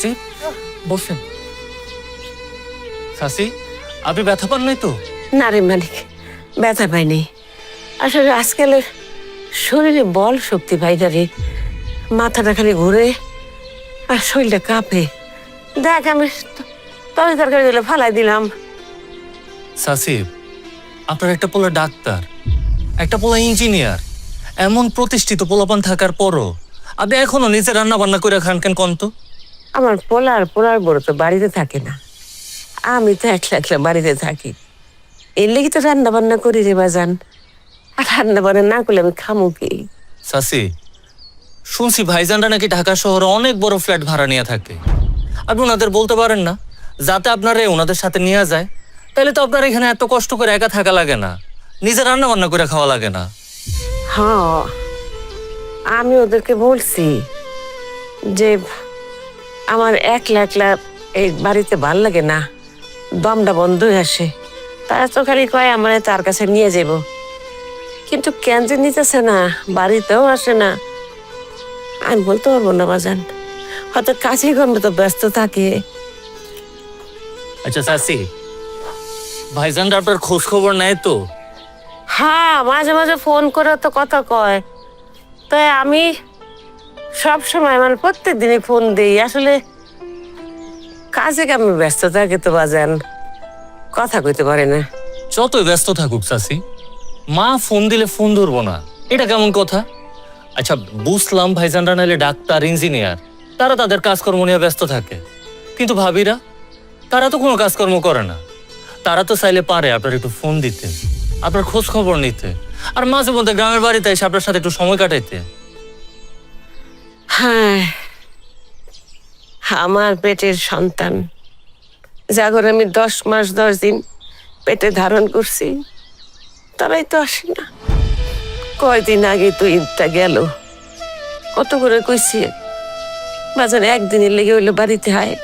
চাচি বসেন। চাচি আপনি ব্যথা পান নাই তো? না রে মালিক, ব্যথা পাইনি। আসলে আজকাল শরীরে বল শক্তি পাই না রে, মাথাটা খালি ঘুরে আর শরীরটা কাঁপে। দেখ আমি তরকারি দিলে ফালাই দিলাম। চাচি আপনার একটা পোলা ডাক্তার, একটা পোলা ইঞ্জিনিয়ার, এমন প্রতিষ্ঠিত পোলাপান থাকার পরও আপনি এখনো নিজে রান্না বান্না করে খান কেন কোন তো? আমার পোলার বড় তো বাড়িতে থাকে না, আমি তো একলা একলা বাড়িতে থাকি। এর লেগে তো রান্না বান্না করি রে বাজান। আর রান্না বান্না না করলে আমি খামু কি? চাচি শুনছি ভাইজানরা নাকি ঢাকা শহরে অনেক বড় ফ্ল্যাট ভাড়া নিয়ে থাকে। আপনি ওনাদের বলতে পারেন না যাতে আপনারা ওনাদের সাথে নিয়ে যায়? তাহলে তো আপনার এখানে এত কষ্ট করে একা থাকা লাগে না, নিজে রান্না বান্না করে খাওয়া লাগে না। হ্যাঁ, আমি ওদেরকে বলছি যে আমার একলা একলা এই বাড়িতে ভাল লাগে না, দমটা বন্ধ হয়ে আসে। তারা তো খালি কয় আমার তার কাছে নিয়ে যাব, কিন্তু কেন যে নিতেছে না, বাড়িতেও আসে না। আমি বলতে পারবো না বাজান, হয়তো কাছে কর্মে তো ব্যস্ত থাকে। আচ্ছা চাচি, ভাইজানরা আপনার খোঁজ খবর নেয় তো? হ্যাঁ, মাঝে মাঝে ফোন করে তো কথা কয়, তাই আমি সব সময় মানে প্রত্যেক দিনই ফোন দিই। আসলে কাজে কামে ব্যস্ত থাকে তো বাজান, কথা কইতে পারে না। যতই ব্যস্ত থাকুক চাচি, মা ফোন দিলে ফোন ধরবো না, এটা কেমন কথা? আচ্ছা বুঝলাম ভাইজানরা নাইলে ডাক্তার ইঞ্জিনিয়ার, তারা তাদের কাজকর্ম নিয়ে ব্যস্ত থাকে, কিন্তু ভাবিরা তারা তো কোনো কাজকর্ম করে না। তারা তো চাইলে পারে আপনার একটু ফোন দিতে, আপনার খোঁজ খবর নিতে, আর মাঝে মধ্যে গ্রামের বাড়িতে এসে আপনার সাথে একটু সময় কাটাইতে। হ্যাঁ, আমার পেটের সন্তান যাগর আমি 10 মাস 10 দিন পেটে ধারণ করছি, তারাই তো আসে না। কয়দিন আগে তো ঈদটা গেল, কত করে কইছি বাজারে একদিনের লেগে হইলো বাড়িতে হয়,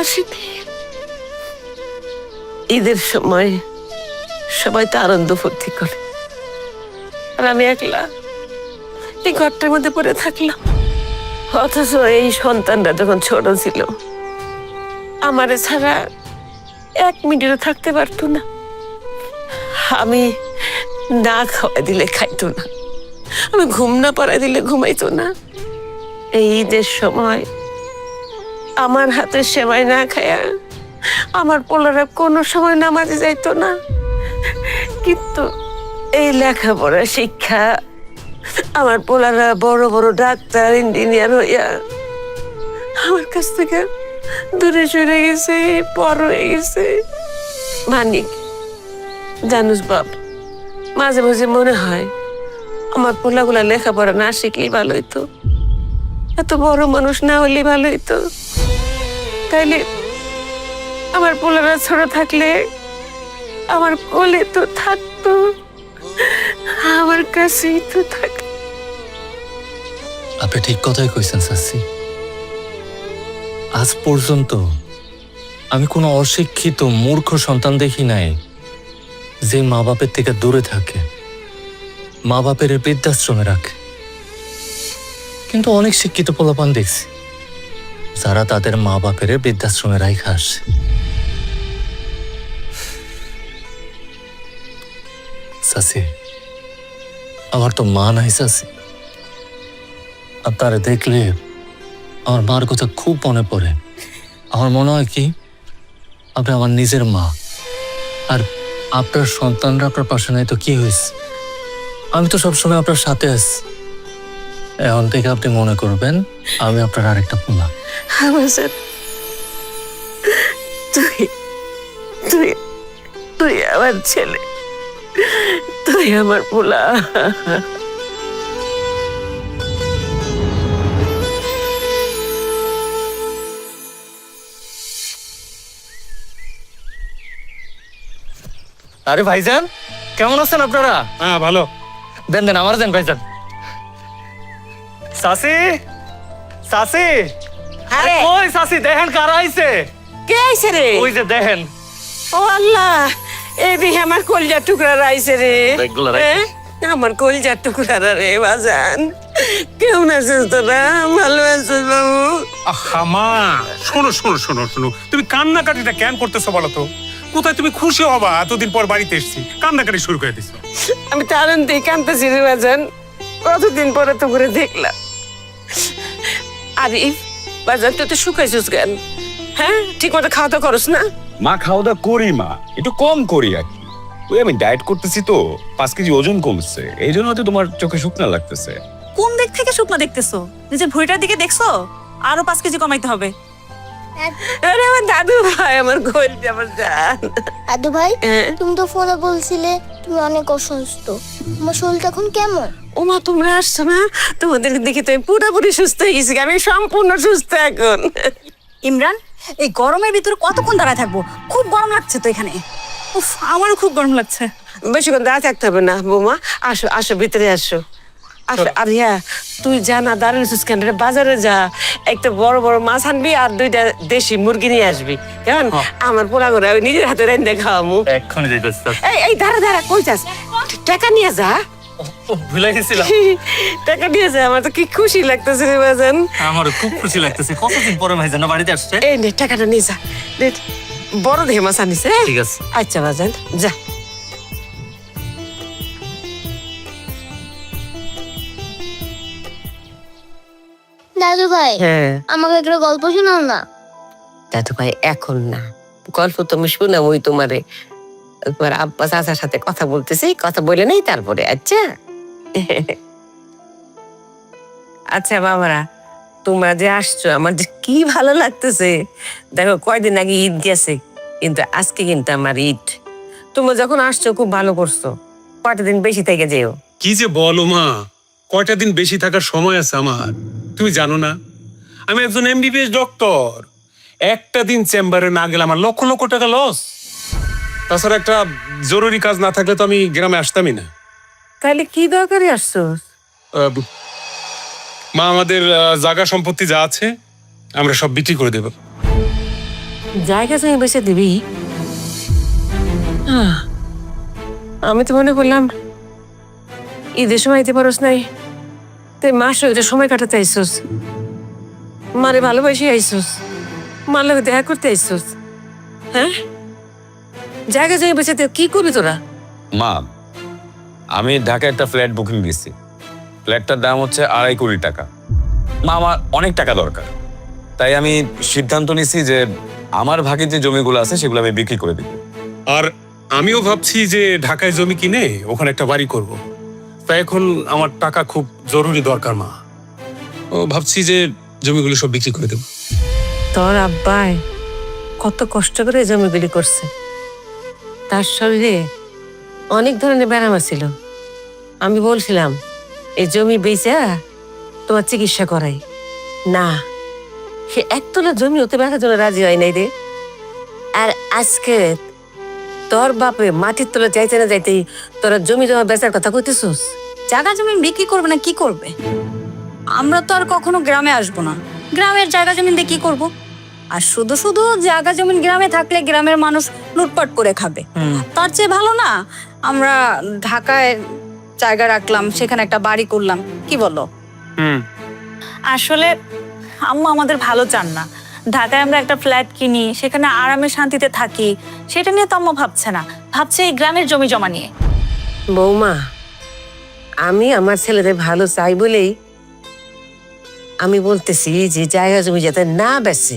আসেনি। ঈদের সময় সবাই তো আনন্দ ফুর্তি করে, আর আমি একলা এই ঘরটার মধ্যে পড়ে থাকলাম। অথচ এই সন্তানটা যখন ছোট ছিল আমারে ছাড়া 1 মিনিটও থাকতে পারতো না। আমি না খাওয়াই দিলে খাইতো না, আমি ঘুম না পাড়াই দিলে ঘুমাইতো না। এই ঈদের সময় আমার হাতে সেমাই না খায়া আমার পোলারা কোনো সময় নামাজে যাইতো না। কিন্তু এই লেখাপড়া শিক্ষা আমার পোলারা বড় বড় ডাক্তার ইঞ্জিনিয়ার হইয়া আমার কাছ থেকে দূরে সরে গেছে, পর হয়ে গেছে। মানিক জানুস বাপ, মাঝে মাঝে মনে হয় আমার পোলাগুলা লেখাপড়া না শিখলেই ভালো হইতো, এত বড় মানুষ না হলে ভালো হইতো। তাইলে আমার পোলারা ছোট থাকলে আমার কোলে তো থাকতো, আমার কাছেই তো থাক। আপনি ঠিক কথাই কইছেন চাচি। আজ পর্যন্ত আমি কোনো অশিক্ষিত মূর্খ সন্তান দেখি নাই যে মা বাপের থেকে দূরে থাকে, মা বাপের বৃদ্ধাশ্রমে রাখে। কিন্তু অনেক শিক্ষিত পোলাপান দেখছি যারা তাদের মা বাপের বৃদ্ধাশ্রমে রাইখা আসে। চাচি আমার তো মা নাই চাচি, আপনারা দেখলে আমার মার কথা খুব মনে পড়ে। আমার মনে হয় কি আপনি আমার নিজের মা, আর আপনার সন্তানরা আপনার পাশে নাই তো কি হয়েছে? আমি তো সবসময় আপনার সাথে আছি। এখন থেকে আপনি মনে করবেন আমি আপনার আরেকটা পোলা। তুই তুই তুই আমার ছেলে, তুই আমার পোলা। আরে ভাইজান কেমন আছেন আপনারা? হ্যাঁ ভালো। দেন দেন আমার দেন ভাইজান। সাসি সাসি, আরে ওই সাসি দেখেন কারা আইছে। কে আইছে রে? ওই যে দেখেন। ও আল্লাহ, এই দিকে আমার কলজার টুকরা আইছে রে। দেখগুলো রাখ। আমার কলজার টুকরা রে বাজান, কেমন আছিস তোরা? ভালো আছিস বাবু? আহা মা, শোনো শোনো শোনো শোনো, তুমি কান্নাকাটিটা কেন করতেছো বলো তো? কোথায় তুমি খুশি হবা? এতদিন পর বাড়িতে এসেছি, কান্নাকাটি শুরু করে দিছো। আমি তো আনন্দে কাঁদতেছি রে বাজান, কতদিন পরে তো করে দেখলাম। আরে বাজান, তুই তো শুকাইছিস কেন? হ্যাঁ, ঠিক মতো খাওয়া দাওয়া করস না? মা খাওয়া দাওয়া করি মা, একটু কম করি আর কি। ওই আমি ডায়েট করতেছি তো, 5 কেজি ওজন কমছে, এই জন্য হয়তো তোমার চোখে শুকনা লাগতেছে। কোন দিক থেকে শুকনো দেখতেছো? নিজের ভুঁড়িটার দিকে দেখছো? আরো 5 কেজি কমাইতে হবে। আরে আমার দাদু ভাই, আমার গোল, আমার জান। দাদু ভাই, হ্যাঁ? তুমি তো ফোনে বলছিলে তুমি অনেক অসুস্থ, তোমার শরীরটা এখন কেমন? ওমা, তোমরা আসছো না? তোমাদের দেখে তো আমি পুরোপুরি সুস্থ হয়ে গেছি, আমি সম্পূর্ণ সুস্থ এখন। ইমরান, এই গরমের ভিতরে কতক্ষণ দাঁড়ায় থাকবো? খুব গরম লাগছে তো এখানে। উফ, আমারও খুব গরম লাগছে। বেশিক্ষণ দাঁড়া থাকতে হবে না বৌমা, আসো আসো, ভিতরে আসো। আসো। আর ইয়া, তুই যা না, দাঁড়িয়ে স্ক্যান্ডারে বাজারে যা, একটা বড় বড় মাছ আনবি আর 2টা দেশি মুরগি নিয়ে আসবি, কেমন? আমার পোলা করে আমি নিজের হাতে রান্না খাওয়ামু। এক্ষুনি যাইতেছি চাচি। এই দাঁড়া দাঁড়া, কই যাস? টাকা নিয়ে যা। ভুলে গেছিলাম। টাকা নিয়ে যা, আমার তো কি খুশি লাগতেছে রে বাজান। আমারও খুব খুশি লাগতেছে, কতদিন পরে ভাইজান বাড়িতে আসছে। এই নে, টাকাটা নিয়ে যা। নে, বড় দেখে মাছ আনিস, হ্যাঁ? ঠিক আছে। আচ্ছা বাজান, যা। দাদু ভাই, হ্যাঁ আমাকে একটা গল্প শোনাও না। দাদু ভাই, এখন না, গল্প তুমি শুনাম ওই তোমারে, তোমার আব্বা চাচার সাথে কথা বলতেছি, কথা বলে নেই তারপরে। আচ্ছা আচ্ছা বাবারা, তোমরা যে আসছো, আমার যে কি ভালো লাগতেছে। দেখো, কয়দিন আগে ঈদ গেছে, কিন্তু আজকে কিন্তু আমার ঈদ। তোমরা যখন আসছো খুব ভালো করছো, কয়টা দিন বেশি থেকে যেও। কি যে বলো মা, কয়টা দিন বেশি থাকার সময় আছে আমার? তুমি জানো না, আমি একজন এমবিবিএস ডক্টর। একটা দিন চেম্বারে না গেলে আমার লক্ষ লক্ষ টাকা লস। তাছাড়া একটা জরুরি কাজ না থাকলে তো আমি গ্রামে আসতামই না। তাহলে কি দরকারে আসছো? আহ, মা, আমাদের জায়গা সম্পত্তি যা আছে আমরা সব বিক্রি করে দেব। জায়গা জমি বেঁচে দিবি? আমি তো মনে করলাম ঈদের সময় দিতে পারোস নাই, তুই মাস ওইটা সময় কাটাতে আইসোস, মারে ভালোবাসি আইসোস, মার লোক দেখা করতে আইসোস। হ্যাঁ, জায়গা জমি বেঁচে দিয়ে কি করবি তোরা? মা, আমি ঢাকায় একটা ফ্ল্যাট বুকিং দিয়েছি, ফ্ল্যাটটার দাম হচ্ছে 2.5 কোটি টাকা। মা, আমার অনেক টাকা দরকার, তাই আমি সিদ্ধান্ত নিয়েছি যে আমার ভাগে যে জমিগুলো আছে সেগুলো আমি বিক্রি করে দিব। আর আমিও ভাবছি যে ঢাকায় জমি কিনে ওখানে একটা বাড়ি করব। তাই এখন আমার টাকা খুব জরুরি দরকার মা। ও ভাবছি যে জমিগুলো সব বিক্রি করে দেব। তোর আব্বাই কত কষ্ট করে এই জমিগুলি করছে, তার শরীরে অনেক ধরনের ব্যায়াম ছিল। আমি বলছিলাম এই জমি বেচা তোমার চিকিৎসা করাই, না, সে একতলা জমি হতে বেচার জন্য রাজি হয় নাই রে। আর আজকে তোর বাপে মাটির তলা যাইতে না যাইতেই তোরা জমি জমা বেচার কথা কইতেছিস। জায়গা জমি বিক্রি করবে না কি করবে? আমরা তো আর কখনো গ্রামে আসবো না, গ্রামের জায়গা জমি দিয়ে কি করব? আর শুধু শুধু জায়গা জমি গ্রামে থাকলে গ্রামের মানুষ লুটপাট করে খাবে। তার চেয়ে ভালো না আমরা ঢাকায় জায়গা রাখলাম, সেখানে একটা বাড়ি করলাম, কি বলো? আসলে আম্মা আমাদের ভালো চান না। ঢাকায় আমরা একটা ফ্ল্যাট কিনি, সেখানে আরামে শান্তিতে থাকি, সেটা নিয়ে তো আম্মা ভাবছে না, ভাবছে এই গ্রামের জমি জমা নিয়ে। বৌমা, আমি আমার ছেলেদের ভালো চাই বলেই আমি বলতেছি যে জায়গা জমি যাতে না বেচে।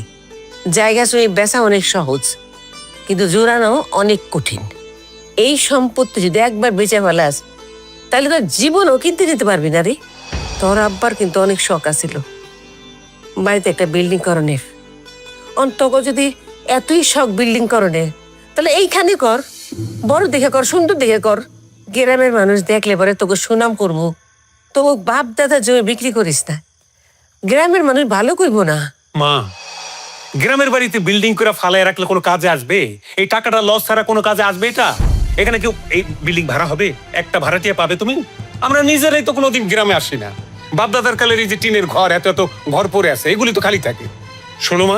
জায়গা জমি বেচা অনেক সহজ, কিন্তু জোরানো অনেক কঠিন। এই সম্পত্তি যদি একবার বেচে ফেলাস তাহলে তোর জীবনও কিনতে যেতে পারবি না রে। তোর আব্বার কিন্তু অনেক শখ আছিল বাড়িতে একটা বিল্ডিং করণের। অন্তত যদি এতই শখ বিল্ডিং করণের, তাহলে এইখানে কর, বড় দেখে কর, সুন্দর দেখে কর। গ্রামের মানুষ দেখলে পরে তোকে সুনাম করবো। তোকে বাপ দাদা জমি বিক্রি করিস না, গ্রামের মানুষ ভালো করবো না। মা, গ্রামের বাড়িতে বিল্ডিং করে ফালায় রাখলে কোনো কাজে আসবে? এই টাকাটা লস ছাড়া কোনো কাজে আসবে? এটা এখানে কেউ এই বিল্ডিং ভাড়া হবে? একটা ভাড়াটিয়া পাবে তুমি? আমরা নিজেরাই তো কোনোদিন গ্রামে আসি না। বাপদাদার কালের এই যে টিনের ঘর, এত এত ঘর পড়ে আছে, এগুলি তো খালি থাকে। শোনো মা,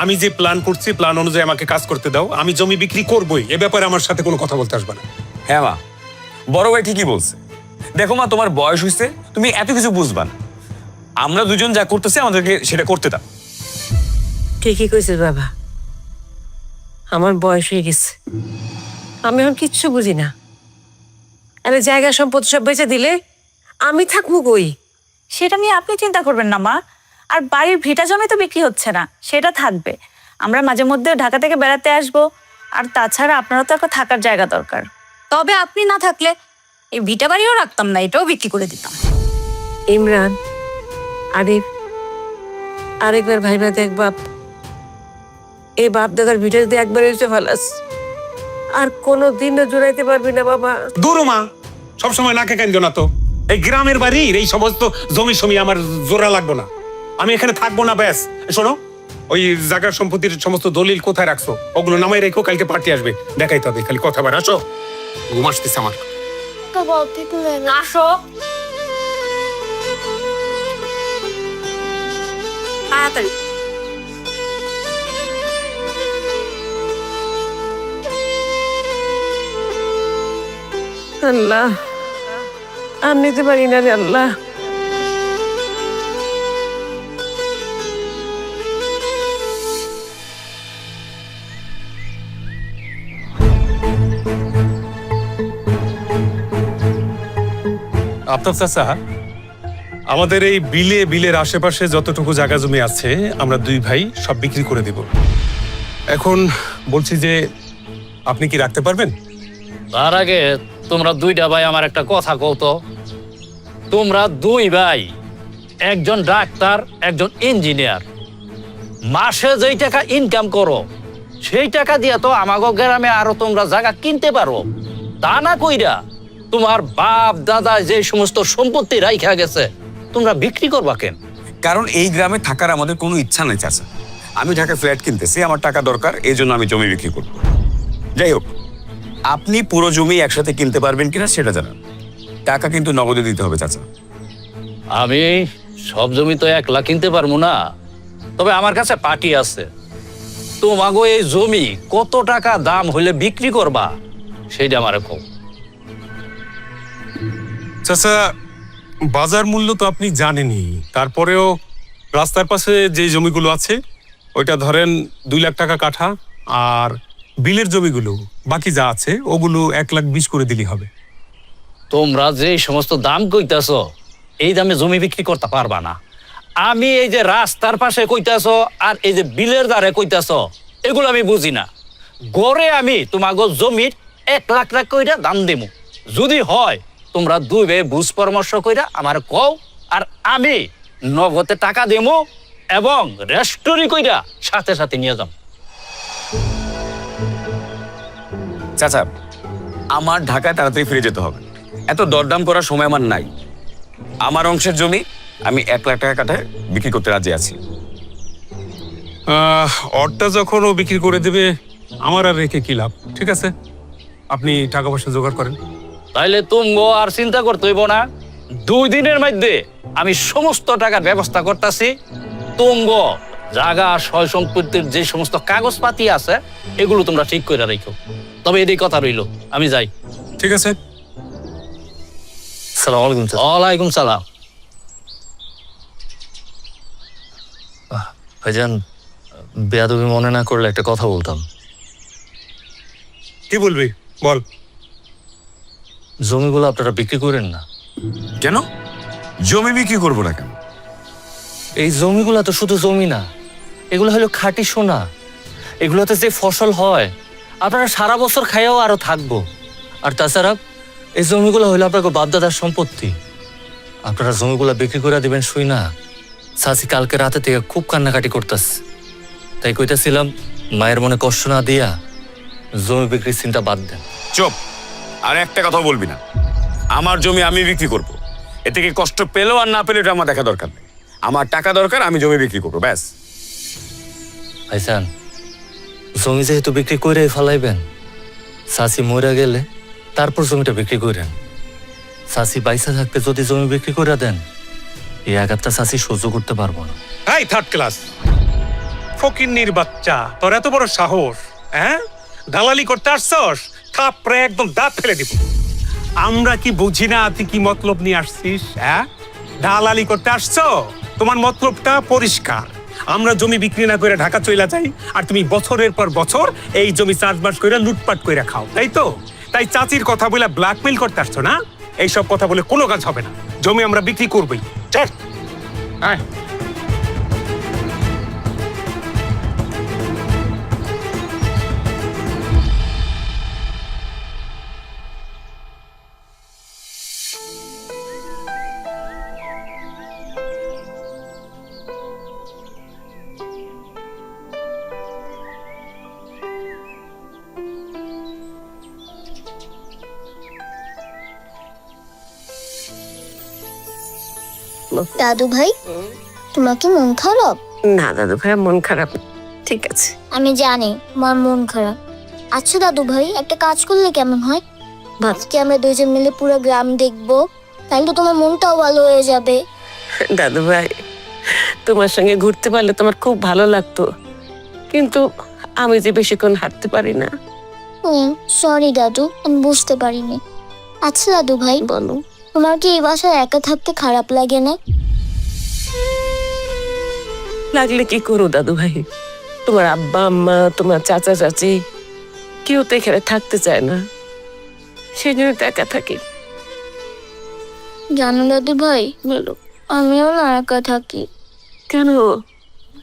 আমি যে প্ল্যান করছি, প্ল্যান অনুযায়ী আমাকে কাজ করতে দাও। আমি জমি বিক্রি করবোই, এ ব্যাপারে আমার সাথে কোনো কথা বলতে আসবে না। হ্যাঁ মা, বড় ভাই ঠিকই বলছে। দেখো মা, তোমার বয়স হয়েছে, তুমি এত কিছু বুঝবা না। আমরা দুজন যা করতেছি আমাদেরকে সেটা করতে দাও। ঠিকই কইছিস বাবা, আমার বয়স হয়ে গেছে, আমি এখন কিচ্ছু বুঝি না। আরে জায়গা সম্পত্তি সব বেচে দিলে আমি থাকবো কই? সেটা নিয়ে আপনি চিন্তা করবেন না মা। আর বাড়ির ভিটা জমি তো বিক্রি হচ্ছে না, সেটা থাকবে। আমরা মাঝে মধ্যে ঢাকা থেকে বেড়াতে আসবো। আর তাছাড়া আপনারও তো একটা থাকার জায়গা দরকার। তবে আপনি না থাকলে এই ভিটা বাড়িও রাখতাম না, এটাও বিক্রি করে দিতাম। ইমরান, আরিফ, আরেকবার ভাইবা দেখ বাপ, এই বাপ দাদার ভিডিও যদি একবার এসে ফেলাস আর কোনো দিনও জোড়াইতে পারবি না বাবা। দূর মা, সবসময় নাকে কান্দো না তো। এই গ্রামের বাড়ির এই সমস্ত জমি আমার জোড়া লাগবো না, আমি এখানে থাকবো না। ব্যাস শোনো, ওই জায়গার সম্পত্তির সমস্ত দলিল কোথায় রাখছো ওগুলো নামাই রেখো, কালকে পার্টি আসবে, দেখাই তবে খালি কথা বার। আসো, ঘুম আসতেছে আমার। তো বাপ ঠিক নেই না। আসো তাড়াতাড়ি। আল্লাহ, আর নিতে পারি না রে আল্লাহ। আফতাব চাচা, আমাদের এই বিলের আশেপাশে যতটুকু জায়গা জমি আছে আমরা দুই ভাই সব বিক্রি করে দেব। এখন বলছি যে আপনি কি রাখতে পারবেন? তার আগে তোমরা দুইটা ভাই আমার একটা কথা কও তো। তোমরা দুই ভাই, একজন ডাক্তার একজন ইঞ্জিনিয়ার, মাসে যেই টাকা ইনকাম করো সেই টাকা দিয়ে তো আমাগো গ্রামে আরো তোমরা জায়গা কিনতে পারো। তা না কইরা তোমার বাপ দাদা যে সমস্ত সম্পত্তি রাইখা গেছে তোমরা বিক্রি করবা কেন? কারণ এই গ্রামে থাকার আমাদের কোনো ইচ্ছা নেই চাচা। আমি ঢাকায় ফ্ল্যাট কিনতেছি, আমার টাকা দরকার, এই জন্য আমি জমি বিক্রি করব। যাই হোক, আপনি পুরো জমি একসাথে কিনতে পারবেন কিনা সেটা জানান। টাকা কিন্তু নগদে দিতে হবে চাচা। আমি সব জমি তো 1 লাখ কিনতে পারবো না, তবে আমার কাছে পার্টি আছে। তোমাগো এই জমি কত টাকা দাম হইলে বিক্রি করবা সেইটা আমারে কও। চাচা, বাজার মূল্য তো আপনি জানেনই, তারপরেও রাস্তার পাশে যে জমিগুলো আছে ওইটা ধরেন 2 লাখ টাকা কাঠা, আর বিলের জমিগুলো বাকি যা আছে ওগুলো 1,20,000 করে দিলেই হবে। তোমরা যে সমস্ত দাম কইতাছ এই দামে জমি বিক্রি করতে পারবা না। আমি এই যে রাস্তার পাশে কইতাছ আর এই যে বিলের দ্বারে কইতাছ এগুলো আমি বুঝি না। গড়ে আমি তোমাগো জমির 1 লাখ টাকা কইরা দাম দেবো। যদি হয় তোমরা দুই ভাই বুঝ পরামর্শ কইরা আমার কও, আর আমি নগদে টাকা দেবো এবং রেস্টোরি কইরা সাথে সাথে নিয়ে যাও। চাচা, আমার ঢাকায় তাড়াতাড়ি ফিরে যেতে হবে, এত দরদাম করার সময় আমার নাই। আমার অংশের জমি আমি 1 লাখ টাকা কাঠায় বিক্রি করতে রাজি আছি। অরটা যখন ও বিক্রি করে দেবে আমার আর রেখে কি লাভ? ঠিক আছে, আপনি টাকা পয়সা জোগাড় করেন। তাইলে তুমগো আর চিন্তা করতে হইব না। 2 দিনের মধ্যে আমি সমস্ত টাকার ব্যবস্থা করতেছি। তুমগো জায়গা সয় সম্পত্তির যে সমস্ত কাগজপাতি আছে এগুলো তোমরা ঠিক করে রাখো। তবে এদিকে কথা রইল, আমি যাই। ঠিক আছে, সালাম আলাইকুম। ওয়ালাইকুম সালাম। ভাইজান, বেয়াদবি মনে না করলে একটা কথা বলতাম। কি বলবি বল। জমিগুলো আপনারা বিক্রি করেন না কেন? জমি বিক্রি করবো না কেন? এই জমিগুলো তো শুধু জমি না, এগুলো হলো খাঁটি সোনা। এগুলোতে যে ফসল হয় আপনারা সারা বছর খাইয়াও আরো থাকবো। আর তাছাড়া এই জমিগুলো হলো আপনাকে বাপদাদার সম্পত্তি। আপনারা জমিগুলো বিক্রি করে দিবেন শুই না চাচি কালকে রাতে থেকে খুব কান্নাকাটি করতেছে। তাই কইতেছিলাম মায়ের মনে কষ্ট না দিয়া জমি বিক্রির চিন্তা বাদ দেন। চুপ, আর একটা কথা বলবি না। আমার জমি আমি বিক্রি করব, এ থেকে কষ্ট পেলেও আর না পেলে এটা আমার দেখা দরকার নেই। আমার টাকা দরকার, আমি জমি বিক্রি করবো, ব্যাস। ভাইজান, জমি যেহেতু বিক্রি করে ফেলাইবেন, চাচি মরে গেলে তারপর জমিটা বিক্রি করেন। চাচি বাইসা থাকতে যদি জমি বিক্রি করে দেন এই আঘাতটা চাচি সহ্য করতে পারবো না। এই 3rd ক্লাস ফকিন্নির বাচ্চা, তোর এত বড় সাহস! হ্যাঁ, দালালি করতে আসছস? থাপড়ে একদম দাঁত ফেলে দিব। আমরা কি বুঝি না তুই কি মতলব নিয়ে আসছিস? হ্যাঁ, দালালি করতে আসছো? তোমার মতলবটা পরিষ্কার। আমরা জমি বিক্রি না করে ঢাকা চলে যাই, আর তুমি বছরের পর বছর এই জমি চাষবাস করে লুটপাট করে খাও, তাই তো? তাই চাচির কথা বলে ব্ল্যাকমেল করতে আসছো না? এইসব কথা বলে কোনো কাজ হবে না। জমি আমরা বিক্রি করবোই। চল আয়। দাদু ভাই, তোমার কি মন খারাপ? না দাদু ভাই, মন খারাপ না। ঠিক আছে। আমি জানি তোমার মন খারাপ। আচ্ছা দাদু ভাই, একটা কাজ করলে কেমন হয়? আজকে আমরা দুইজন মিলে পুরো গ্রাম দেখবো, তাহলে তো তোমার মনটাও ভালো হয়ে যাবে। দাদু ভাই, তোমার সঙ্গে ঘুরতে পারলে তোমার খুব ভালো লাগতো, কিন্তু আমি যে বেশিক্ষণ হাঁটতে পারি না। সরি দাদু, আমি বুঝতে পারিনি। আচ্ছা দাদু ভাই, বলো। তোমার কি এই বাসায় একা থাকতে খারাপ লাগে না? লাগলে কি করো দাদু ভাই, তোমার আব্বা আম্মা, তোমার চাচা চাচি কেউ তো এখানে থাকতে চায় না, সেই জন্য তো একা থাকি। জানো দাদু ভাই, বলো। আমিও না একা থাকি। কেন?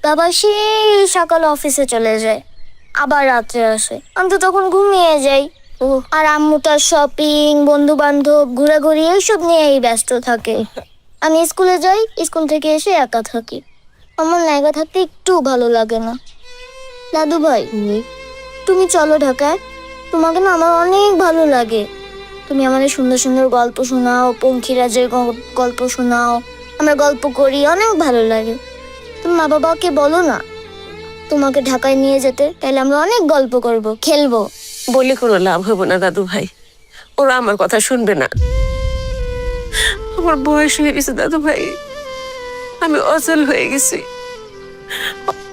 বাবা সেই সকাল অফিসে চলে যায়, আবার রাত্রে আসে, আমি তো তখন ঘুমিয়ে যাই। আর আম্মু তার শপিং, বন্ধু বান্ধব, ঘোরাঘুরি এইসব নিয়েই ব্যস্ত থাকে। আমি স্কুলে যাই, স্কুল থেকে এসে একা থাকি। আমার না একা থাকতে একটু ভালো লাগে না। দাদু ভাই, তুমি চলো ঢাকায়, তোমাকে না আমার অনেক ভালো লাগে। তুমি আমাদের সুন্দর সুন্দর গল্প শোনাও, পঙ্খিরাজের গল্প শোনাও, আমরা গল্প করি, অনেক ভালো লাগে। তুমি মা বাবাকে বলো না তোমাকে ঢাকায় নিয়ে যেতে, তাহলে আমরা অনেক গল্প করব, খেলবো। বলে কোনো লাভ হবে না দাদু ভাই, ওরা আমার কথা শুনবে না। আমার বয়স হয়ে গেছে দাদু ভাই, আমি অচল হয়ে গেছি।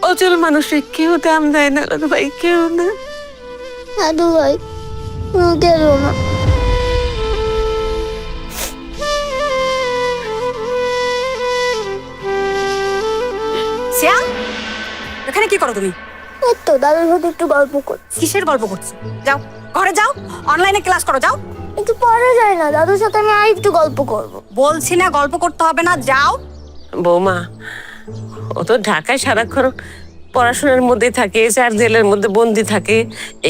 অচল মানুষের কেউ দাম দেয় না দাদু ভাই, কেউ না। দাদু ভাই, তুমি গেলো না। শ্যাম, এখানে কি করো তুমি? এই তো দাদুর সাথে একটু গল্প করছি। কিসের গল্প করছো? যাও ঘরে যাও, অনলাইনে ক্লাস করো, যাও। একটু পরে যায় না, দাদুর সাথে আমি আর একটু গল্প করব। বলছি না গল্প করতে হবে না, যাও। বৌমা, ও তো ঢাকায় সারাক্ষণ পড়াশোনার মধ্যে থাকে, চার দেয়ালের মধ্যে বন্দি থাকে।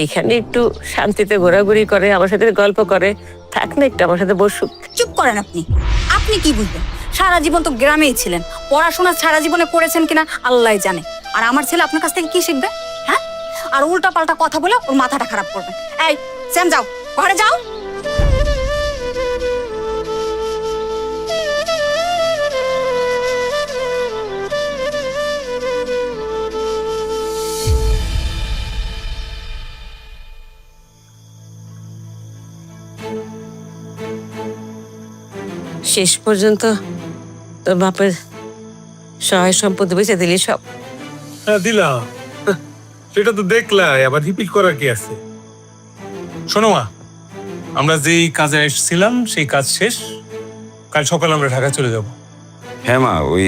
এইখানে একটু শান্তিতে ঘোরাঘুরি করে, আমার সাথে গল্প করে। থাক না, একটু আমার সাথে বসুক। চুপ করেন আপনি। আপনি কি বুঝবেন? সারা জীবন তো গ্রামেই ছিলেন, পড়াশোনা সারা জীবনে করেছেন কিনা আল্লাহ জানে। আর আমার ছেলে আপনার কাছ থেকে কি শিখবে? হ্যাঁ, আর উল্টা পাল্টা কথা বলে ওর মাথাটা খারাপ করবে। এই স্যাম, যাও ঘরে যাও। শেষ পর্যন্ত তোর বাপের সহায় সম্পত্তি বেঁচে দিলি সব। হ্যাঁ দিলাম, সেটা তো দেখলাই, আবার রিপিট করার কি আছে? শোনো মা, আমরা যেই কাজে এসেছিলাম সেই কাজ শেষ, কাল সকালে আমরা ঢাকা চলে যাব। হ্যাঁ মা, ওই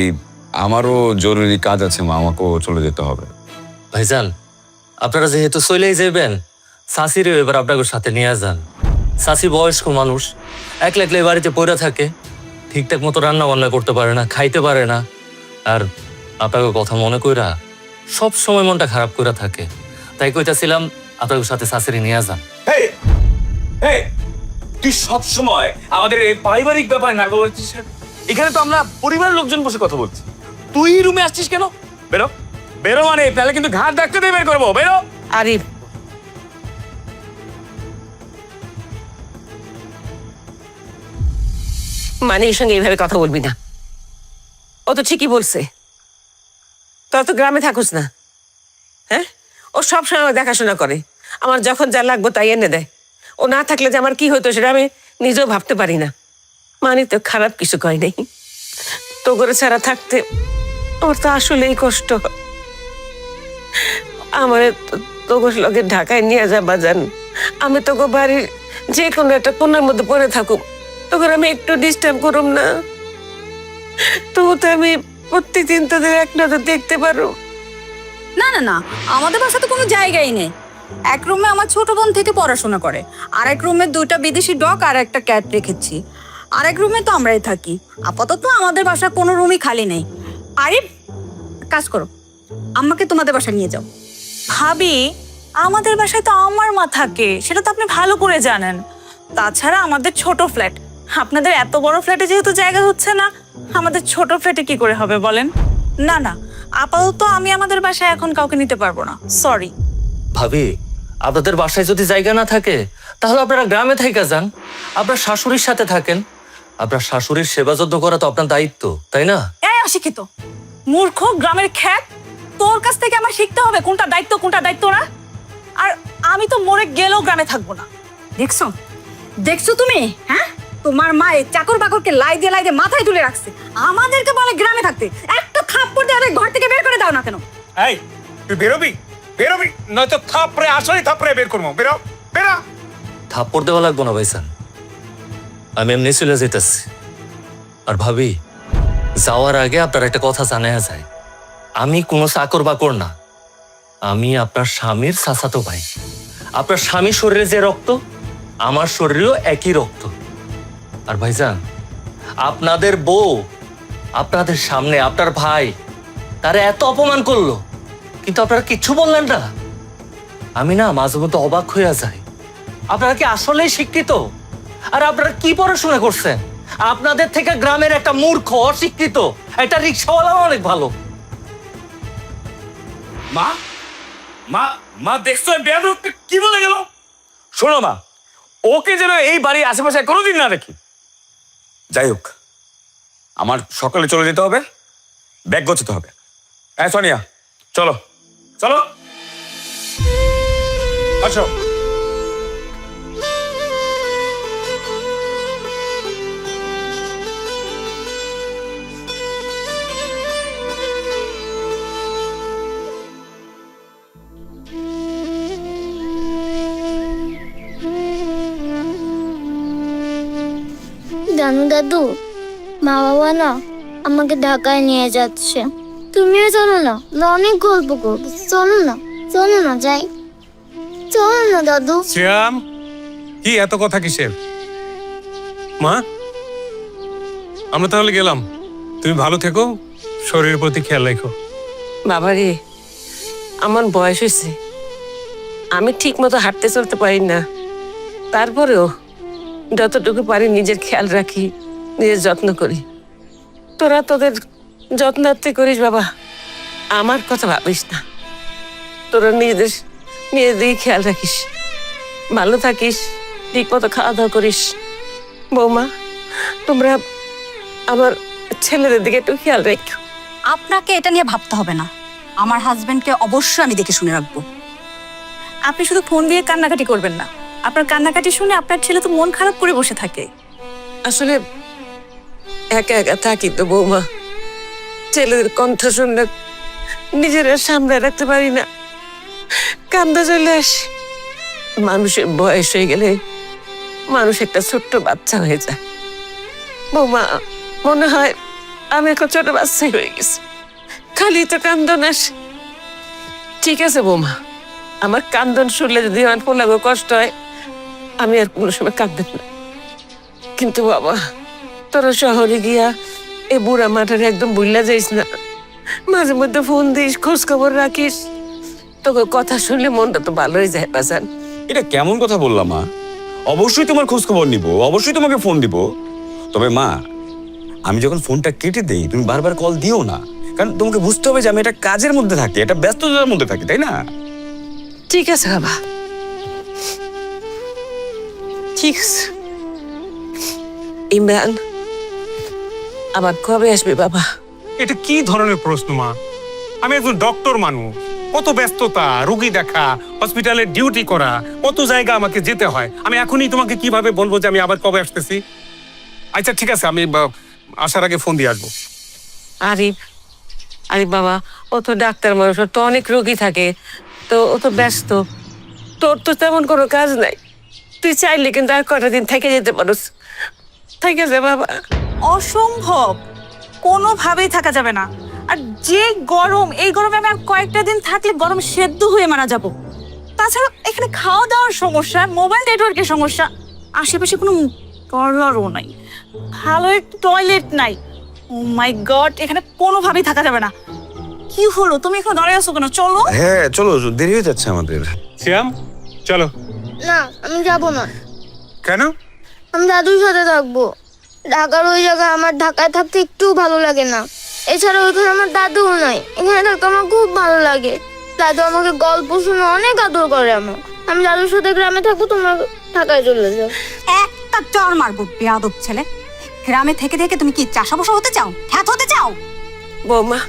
আমারও জরুরি কাজ আছে মা, আমাকেও চলে যেতে হবে। ভাইজান, আপনারা যেহেতু চলেই যাবেন, শাশিরও এবার আপনাকে সাথে নিয়ে যান। শাশি বয়স্ক মানুষ, একলা একলা এই বাড়িতে পড়ে থাকে, ঠিকঠাক মতো রান্না বান্না করতে পারে না, খাইতে পারে না। আর আপনাকে কথা মনে কইরা সব সময় মনটা খারাপ করে থাকে। তাই কইতাছিলাম আপনাকে সাথে শাশিরে নিয়ে যান। তুই সবসময় আমাদের এই পারিবারিক ব্যাপার না বলছিস। এখানে তো আমরা পরিবারের লোকজন বসে কথা বলছি, তুই রুমে আসছিস কেন? বেরো বেরো, মানে তাহলে কিন্তু ঘাট ধাক্কা দিয়ে বের করবো। বেরো। আরিফ, মানির সঙ্গে এইভাবে কথা বলবি না। ও তো ঠিকই বলছে, তোরা তো গ্রামে থাকুস না। হ্যাঁ, ও সবসময় আমার দেখাশোনা করে, আমার যখন যা লাগবে তাই এনে দেয়। ও না থাকলে যে আমার কি হতো সেটা আমি নিজেও ভাবতে পারি না। মানি তো খারাপ কিছু কয় নেই, তো করে ছাড়া থাকতে আমার তো আসলেই কষ্ট। আমার তোর লগে ঢাকায় নিয়ে যা বাজান, আমি তোকে বাড়ির যে কোনো একটা কোণার মধ্যে পড়ে থাকুক, তোকে আমি একটু ডিস্টার্ব করুম না। তো আমি প্রত্যেকদিন তোদের এক নজর দেখতে পারো? না না না, আমাদের বাসা তো কোনো জায়গাই নেই। এক রুমে আমার ছোট বোন থেকে পড়াশোনা করে, আর এক রুমে 2টা বিদেশি ডগ আর একটা ক্যাট রেখেছি। আর এক রুমে তো আমরাই থাকি। আপাতত আমাদের বাসা কোনো রুমই খালি নেই। আরে কাজ করো, আমাকে তোমাদের বাসা নিয়ে যাও। ভাবি, আমাদের বাসায় তো আমার মা থাকে, সেটা তো আপনি ভালো করে জানেন। তাছাড়া আমাদের ছোট ফ্ল্যাট, আপনাদের এত বড় ফ্ল্যাটে যেহেতু জায়গা হচ্ছে না, আমাদের ছোট ফ্ল্যাটে কি করে হবে বলেন? না না, আপাতত আমি আমাদের বাসায় এখন কাউকে নিতে পারবো না, সরি। ভাবি, আপনাদের বাসায় যদি জায়গা না থাকে তাহলে আপনারা গ্রামে থাইকা যান, আপনার শাশুড়ির সাথে থাকেন। আপনার শাশুড়ির সেবা যত্ন করা তো আপনার দায়িত্ব, তাই না? এই অশিক্ষিত মূর্খ গ্রামের খ্যাত, তোর কাছ থেকে আমার শিখতে হবে কোনটা দায়িত্ব কোনটা দায়িত্ব না। আর আমি তো মরে গেলেও গ্রামে থাকবো না। দেখছো দেখছো তুমি? হ্যাঁ, তোমার মা এই চাকর বাকরকে লাই দিয়ে মাথায় তুলে রাখছে, আমাদেরকে বলে গ্রামে থাকতে। একটা থাপ্পড় দিয়ে ঘর থেকে বের করে দাও না কেন? এই তুই বেরোবি? বেরোবি নয়তো থাপড়ে আসলে থাপড়ে বের করবো। বেরো, বেরো। থাপ্পড় দেওয়া লাগবো না ভাইসান, আমি এমনি চলে যেতেছি। আর ভাবি, যাওয়ার আগে আপনার একটা কথা জানা যায়, আমি কোনো চাকর বাকর না, আমি আপনার স্বামীর চাচাতো ভাই। আপনার স্বামীর শরীরে যে রক্ত, আমার শরীরেও একই রক্ত। আর ভাইজান, আপনাদের বউ আপনাদের সামনে আপনার ভাই তারা এত অপমান করলো, কিন্তু আপনারা কিচ্ছু বললেন না। আমি না মাঝে মধ্যে অবাক হইয়া যাই, আপনারা কি আসলেই শিক্ষিত? আর আপনারা কি পড়াশোনা করছেন? আপনাদের থেকে গ্রামের একটা মূর্খ অশিক্ষিত একটা রিক্সাওয়ালা অনেক ভালো। মা মা মা দেখছো বেয়াদব কি বলে গেল? শোনো মা, ওকে যেন এই বাড়ির আশেপাশে কোনোদিন না দেখি। যাই হোক, আমার সকালে চলে যেতে হবে, ব্যাগ গোছাতে হবে। হ্যাঁ সোনিয়া, চলো চলো আসো। জানো দাদু, মা বাবা না আমাকে ঢাকায় নিয়ে যাচ্ছে। তুমিও চলো না, অনেক গল্প করবো। চলো না, চলো না যাই, চলো না দাদু। শ্যাম, কি এত কথা কিসের? মা, আমরা তাহলে গেলাম। তুমি ভালো থেকো, শরীরের প্রতি খেয়াল রেখো। বাবারে, আমার বয়স হয়েছে, আমি ঠিক মতো হাঁটতে চলতে পারি না। তারপরেও যতটুকু পারি নিজের খেয়াল রাখি, নিজের যত্ন করি। তোরা তোদের যত্নার্থে করিস বাবা, আমার কথা ভাবিস না। তোরা নিজেদেরই খেয়াল রাখিস, ভালো থাকিস, ঠিক মতো খাওয়া দাওয়া করিস। বৌমা, তোমরা আমার ছেলেদের দিকে একটু খেয়াল রেখো। আপনাকে এটা নিয়ে ভাবতে হবে না, আমার হাজবেন্ডকে অবশ্যই আমি দেখে শুনে রাখবো। আপনি শুধু ফোন দিয়ে কান্নাকাটি করবেন না, আপনার কান্নাকাটি শুনে আপনার ছেলে তো মন খারাপ করে বসে থাকে। আসলে একা একা থাকি তো বৌমা, ছেলেদের কণ্ঠ শুনলে নিজেরা সামনে রাখতে পারি না, কান্দা চলে আসে। মানুষের বয়স হয়ে গেলে মানুষ একটা ছোট্ট বাচ্চা হয়ে যায়। বৌমা, মনে হয় আমি এখন ছোট বাচ্চাই হয়ে গেছি, খালি তো কান্দন আসে। ঠিক আছে বৌমা, আমার কান্দন শুনলে যদি আমার পোলাগো কষ্ট হয়, আমি আর কোনো সময় কাঁদবেন না। কিন্তু বাবা, তোরা শহরে গিয়া এই বুড়া মাঠার একদম ভুল্লা যাইস না। মাঝে মধ্যে ফোন দিস, খোঁজ খবর রাখিস, তোকে কথা শুনলে মনটা তো ভালো হয়ে যায় বাজান। এটা কেমন কথা বললাম মা? অবশ্যই তোমার খোঁজ খবর নিব, অবশ্যই তোমাকে ফোন দিব। তবে মা, আমি যখন ফোনটা কেটে দেই তুমি বারবার কল দিও না, কারণ তোমাকে বুঝতে হবে যে আমি এটা কাজের মধ্যে থাকি, এটা ব্যস্ততার মধ্যে থাকি, তাই না? ঠিক আছে বাবা, ঠিক আছে। ইমরান, আবার কবে আসবে বাবা? এটা কি ধরনের প্রশ্ন মা? আমি একজন ডক্টর মানুষ, কত ব্যস্ততা, রোগী দেখা, হসপিটালে ডিউটি করা, কত জায়গা আমাকে যেতে হয়। আমি এখনই তোমাকে কিভাবে বলবো যে আমি আবার কবে আসতেছি? আচ্ছা ঠিক আছে, আমি আসার আগে ফোন দিয়ে আসবো। আরিফ, আরিফ বাবা, ও তো ডাক্তার মানুষ, ওর তো অনেক রোগী থাকে, তো ও তো ব্যস্ত। তোর তো তেমন কোনো কাজ নাই, তুই চাইলে কিন্তু আর কটা দিন থেকে যেতে পারোস। ঠিক আছে বাবা। অসম্ভব, কোনোভাবেই থাকা যাবে না। আর যে গরম, এই গরমে আমি আর কয়েকটা দিন থাকলে গরম সেদ্ধ হয়ে মারা যাব। তাছাড়া এখানে খাওয়া দাওয়ার সমস্যা, মোবাইল নেটওয়ার্কের সমস্যা, আশেপাশে কোনো ঘরও নাই, ভালো একটু টয়লেট নাই। ও মাই গড, এখানে কোনোভাবেই থাকা যাবে না। কি হলো, তুমি এখন দাঁড়িয়ে আছো কেন? চলো। হ্যাঁ চলো, দেরি হয়ে যাচ্ছে আমাদের। শ্যাম চলো। না আমি যাব না, কেন? আমি দাদুর সাথে থাকবো। ঢাকার ওই জায়গায় আমার ঢাকায় থাকতে একটু ভালো লাগে না। এছাড়া ওইখানে আমার দাদুও নাই, এখানে থাকতে আমার খুব ভালো লাগে। দাদু আমাকে গল্প শুনে অনেক আদর করে আমার। আমি দাদুর সাথে গ্রামে থাকবো, তোমরা ঢাকায় চলে যাও। একটা চর মারবো বেয়াদব ছেলে। গ্রামে থেকে থেকে তুমি কি চাষাবাসা হতে চাও, খ্যাত হতে চাও? বৌমা,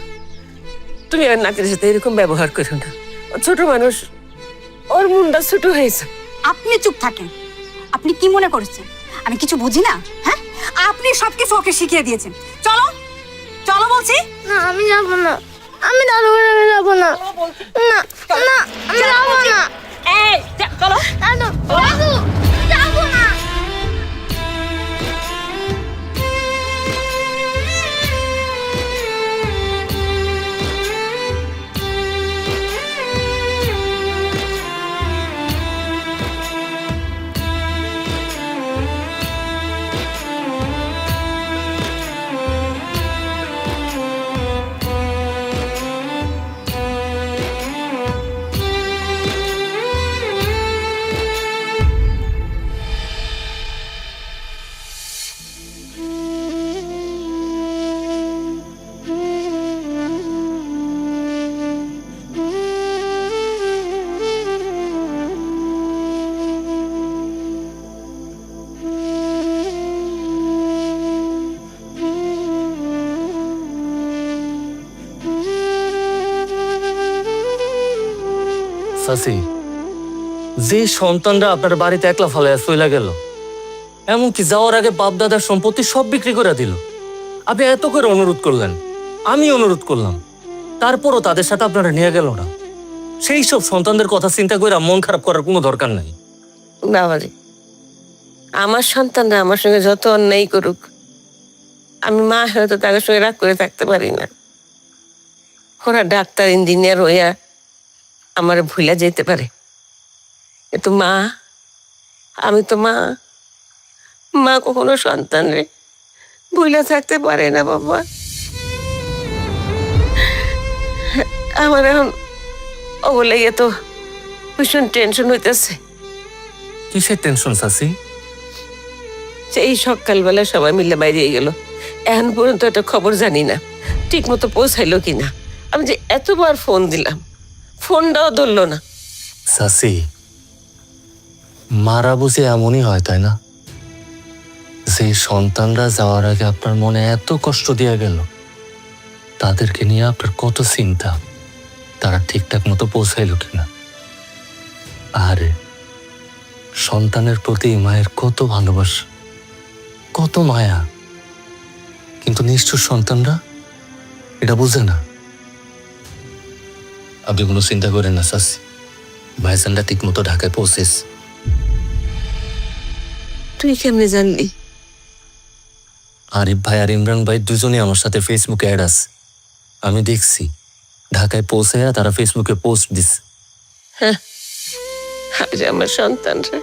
তুমি আর নাতির সাথে এরকম ব্যবহার করো না। ও ছোট মানুষ, ওর মুন্ডা ছোট হয়েছে। আপনি চুপ থাকেন। আপনি কি মনে করেছেন আমি কিছু বুঝি না? হ্যাঁ, আপনি সবকিছু ওকে শিখিয়ে দিয়েছেন। চলো চলো বলছি। না আমি যাব না, আমি দাদুর কাছে যাব না। না না আমি যাব না। এই চলো। দাদু দাদু যাব না। চাচি, যে সন্তানরা আপনার বাড়িতে একলা ফালাইয়া চইলা গেল, এমনকি যাওয়ার আগে বাপ দাদার সম্পত্তি সব বিক্রি করে দিল, আপনি এত করে অনুরোধ করলেন, আমি অনুরোধ করলাম, তারপরও তাদের সাথে আপনারা নিয়ে গেল না। সেই সব সন্তানদের কথা চিন্তা করে মন খারাপ করার কোনো দরকার নাই। বাবারে, আমার সন্তানরা আমার সঙ্গে যত অন্যায় করুক, আমি মা হয়তো তাদের সঙ্গে রাগ করে থাকতে পারি না। ওরা ডাক্তার ইঞ্জিনিয়ার হইয়া আমার ভুলা যেতে পারে, কিন্তু মা, আমি তো মা। মা কখনো সন্তানরে ভুলা থাকতে পারে না বাবা। আমার এখন বলে তো ভীষণ টেনশন হইতেছে। কিসের টেনশন চাচি? সেই সকালবেলা সবাই মিলে বাইরে গেল, এখন পর্যন্ত একটা খবর জানি না ঠিক মতো পৌঁছাইলো কিনা। আমি যে এতবার ফোন দিলাম, ফোনটাও ধরলো না। চাচি, মারা বুঝে এমনই হয়, তাই না? যে সন্তানরা যাওয়ার আগে আপনার মনে এত কষ্ট দিয়ে গেল, তাদেরকে নিয়ে আপনার কত চিন্তা, তারা ঠিকঠাক মতো পৌঁছাইল কিনা। আরে সন্তানের প্রতি মায়ের কত ভালোবাসা, কত মায়া, কিন্তু নিষ্ঠুর সন্তানরা এটা বুঝে না। আপনি কোনো চিন্তা করেন না চাচি, ভাইজানরা ঠিক মতো ঢাকায় পৌঁছেস। তুই কেমনে জানলি? আরিফ ভাই আর ইমরান ভাই দুজনেই আমার সাথে ফেসবুকে অ্যাড আছে, আমি দেখছি। ঢাকায় পৌঁছে তারা ফেসবুকে পোস্ট দিচ্ছে। আরে আমার সন্তানরা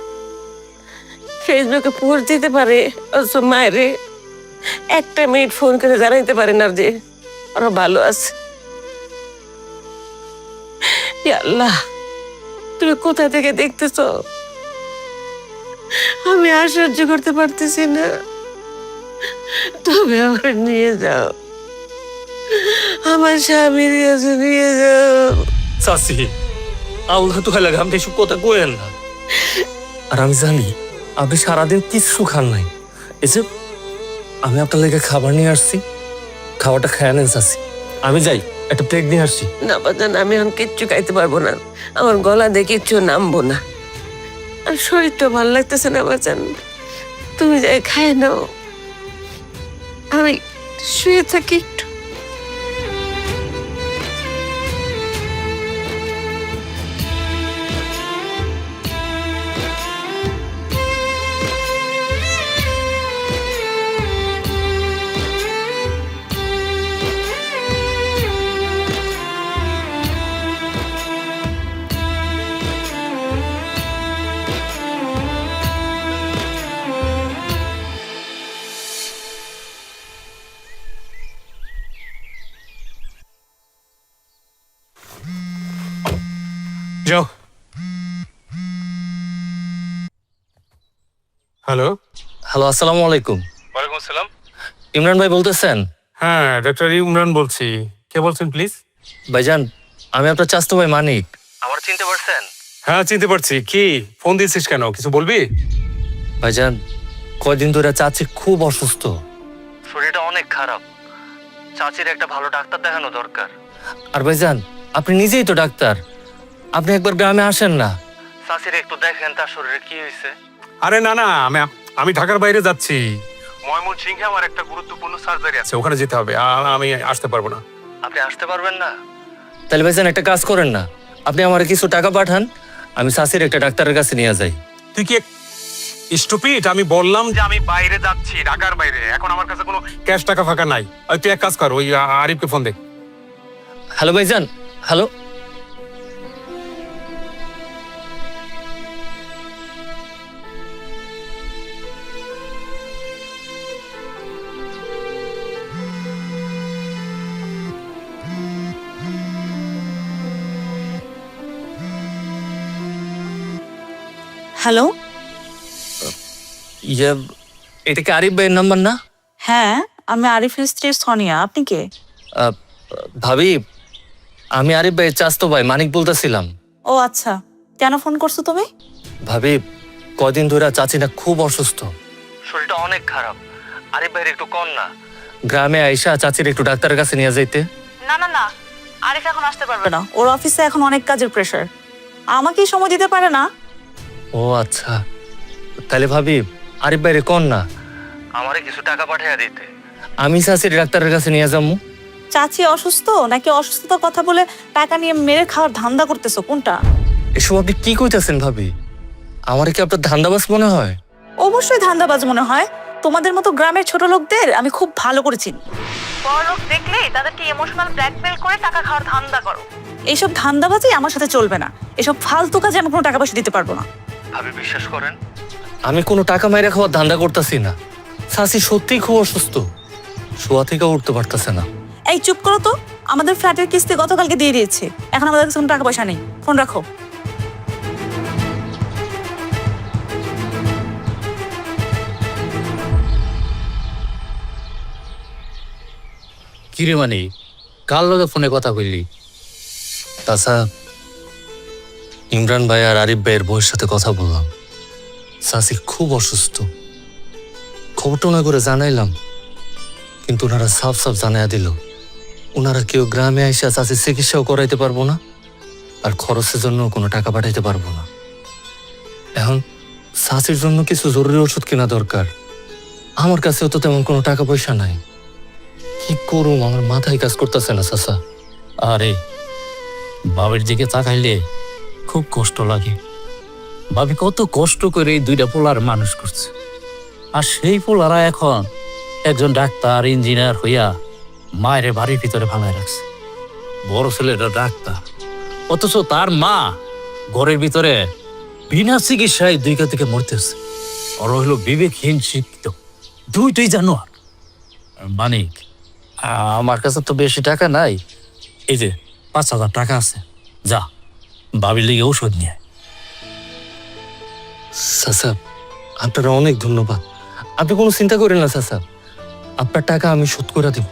ফেসবুকে পোস্ট দিতে পারে, অথচ মায়েরে একটা মিনিট ফোন করে জানাইতে পারে না যে ওরা ভালো আছে। ইয়া আল্লাহ, তুমি কোথা থেকে দেখতেছ? আমি আর সহ্য করতে পারতেছি না, তবে আমার নিয়ে যাও, আমার স্বামীর কাছে নিয়ে যাও। চাচি, আল্লাহ তো লাগে, আপনি এসব কথা কইেন না। আর আমি জানি আপনি সারাদিন কিচ্ছু খান নাই। এই যে আমি আপনার লেগে খাবার নিয়ে আসছি, খাবারটা খেয়ে নেন চাচি। আমি যাই, একটা প্লেট নিয়ে আসছি। না বাজান, আমি এখন কিচ্ছু খাইতে পারবো না, আমার গলা দিয়ে কিচ্ছু নামবো না, আর শরীরটা ভালো লাগতেছে না বাজান। তুমি যাই খায় নাও, আমি শুয়ে থাকি একটু। হ্যালো। হ্যালো, আসসালামু আলাইকুম। ওয়ালাইকুম আসসালাম। ইমরান ভাই বলতেছেন? হ্যাঁ, ডক্টর ইমরান বলছি। কে বলছেন প্লিজ? ভাইজান, আমি আপনার চাচতো ভাই মানিক। আমার চিনতে পারছেন? হ্যাঁ, চিনতে পারছি। কি ফোন দিয়েছিস কেন, কিছু বলবি? ভাইজান, কয়দিন ধরে চাচি খুব অসুস্থ, শরীরটা অনেক খারাপ। চাচির একটা ভালো ডাক্তার দেখানো দরকার। আর ভাইজান, আপনি নিজেই তো ডাক্তার, আপনি একবার গ্রামে আসেন না, চাচির একটু দেখেন তার শরীরে কি হয়েছে। আরে না না, আমি ঢাকার বাইরে যাচ্ছি। ময়মনসিংহে আমার একটা গুরুত্বপূর্ণ সার্জারি আছে, ওখানে যেতে হবে। আমি আসতে পারবো না। আপনি আসতে পারবেন না? তাহলে ভাইজান একটা কাজ করেন না, আপনি আমার কিছু টাকা পাঠান, আমি চাচির একটা ডাক্তারের কাছে নিয়ে যাই। তুই কি স্টুপিড? আমি বললাম যে আমি বাইরে যাচ্ছি, ঢাকার বাইরে। এখন আমার কাছে কোনো ক্যাশ টাকা ফাঁকা নাই। তুই এক কাজ কর, ওই আরিফকে ফোন দে। হ্যালো ভাইজান, হ্যালো। হ্যালো। ইয়ে, এটা কি আরিফ ভাইয়ের নাম্বার না? হ্যাঁ, আমি আরিফের স্ত্রী সোনিয়া। আপনি কে? আহ, ভাবি, আমি আরিফ ভাইয়ের চাচতো ভাই মানিক বলতেছিলাম। ও আচ্ছা, কেন ফোন করছো তুমি? ভাবি, কদিন ধরে চাচি না খুব অসুস্থ, শরীরটা অনেক খারাপ। আরিফ ভাইয়ের একটু কম না, গ্রামে আইসা চাচির একটু ডাক্তারের কাছে নিয়ে যাইতে। না না না, আরিফ এখন আসতে পারবে না, ওর অফিসে এখন অনেক কাজের প্রেশার, আমাকেই সময় দিতে পারে না। ও আচ্ছা, তাহলে ভাবি আরিফ ভাইয়ের কন না, আমারে কিছু টাকা পাঠাইয়া দিতে, আমি চাচির ডাক্তারের কাছে নিয়ে যাবো। চাচি অসুস্থ নাকি অসুস্থতার কথা বলে টাকা নিয়ে মেরে খাওয়ার ধান্দা করতেছো, কোনটা? এসব আপনি কি কইতাছেন ভাবি? আমার কি আপনার ধান্দাবাজ মনে হয়? অবশ্যই ধান্দাবাজ মনে হয়। তোমাদের মতো গ্রামের ছোট লোকদের আমি খুব ভালো করে চিনি। বড় লোক দেখলে তাদেরকে ইমোশনাল ব্ল্যাকমেল করে টাকা খাওয়ার ধান্দা করো। এইসব ধান্দাবাজি আমার সাথে চলবে না। এসব ফালতু কাজে আমি কোনো টাকা পয়সা দিতে পারবো না। ভাবি বিশ্বাস করেন, আমি কোনো টাকা মাইরা খাওয়ার ধান্দা করতেছি না। চাচি সত্যিই খুব অসুস্থ, শোয়া থেকে উঠতে পারতেছে না। এই চুপ করো তো, আমাদের ফ্ল্যাটের কিস্তি গতকালকে দিয়ে দিয়েছে, এখন আমাদের কাছে কোনো টাকা পয়সা নেই। ফোন রাখো। কিরে মানে কার লগে ফোনে কথা কইলি? তাছা ইমরান ভাই আর আরিফ ভাইয়ের বউয়ের সাথে কথা বললাম। চাচি খুব অসুস্থ, খবরটা না করে জানাইলাম, কিন্তু ওনারা সাফ সাফ জানাইয়া দিল ওনারা কেউ গ্রামে আইসা চাচির চিকিৎসাও করাইতে পারবো না, আর খরচের জন্য কোনো টাকা পাঠাইতে পারবো না। এখন চাচির জন্য কিছু জরুরি ওষুধ কেনা দরকার, আমার কাছেও তো তেমন কোনো টাকা পয়সা নাই। কি করুম, আমার মাথায় কাজ করতেছে না চাচা। আরে বাবের দিকে তাকাইলে খুব কষ্ট লাগে। ভাবি কত কষ্ট করে এই দুইটা পোলার মানুষ করছে, আর সেই পোলারা এখন একজন ডাক্তার ইঞ্জিনিয়ার হইয়া মায়ের বাড়ির ভিতরে ভাঙায় রাখছে। বড় ছেলেটা ডাক্তার, অথচ তার মা ঘরের ভিতরে বিনা চিকিৎসায় দুই থেকে মরতেছে। ওর হইল বিবেকহীন শিক্ষিত, দুইটাই জানোয়ার। মানিক, আমার কাছে তো বেশি টাকা নাই, এই যে 5,000 টাকা আছে, যা ভাবির লিগে ঔষধ নিয়ে আয়। চাচা, আপনারা অনেক ধন্যবাদ। আপনি কোনো চিন্তা করেন না চাচা, আপনার টাকা আমি শোধ করে দেব।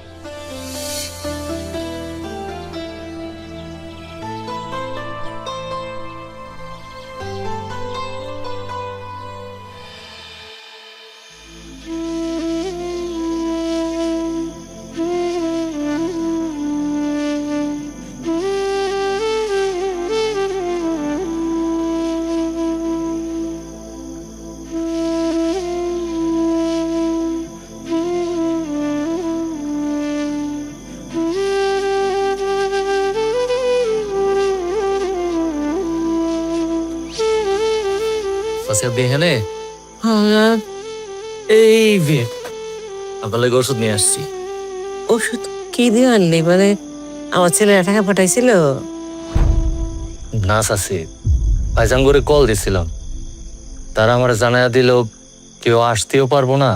চাচা বেহেনে এই বে আপনার লাগে ওষুধ নিয়ে আসছি। ওষুধ কি দিয়ে আনলি? মানে আমার ছেলেরা টাকা পাঠাইছিল? না চাচি, ভাইজান করে কল দিছিলাম, তারা আমার জানাইয়া দিল কেউ আসতেও পারবো না,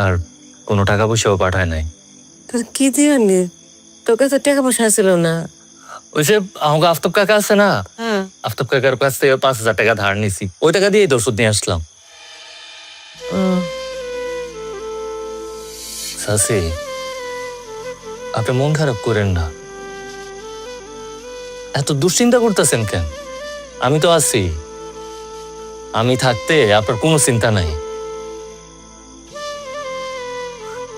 আর কোনো টাকা পয়সাও পাঠায় নাই। তোর কি দিয়ে আনলি? তোর কাছে টাকা পয়সা ছিল না? ওই যে আমাকে আফতাব কাকা আছে না, হ্যাঁ। আফতাব কাকার কাছ থেকে 5,000 টাকা ধার নিছি, ওই টাকা দিয়েই তো ওষুধ নিয়ে আসলাম। সাসি, আপনি মন খারাপ করেন না। এত দুশ্চিন্তা করতেছেন কেন? আমি তো আছি। আমি থাকতে আপনার কোনো চিন্তা নাই।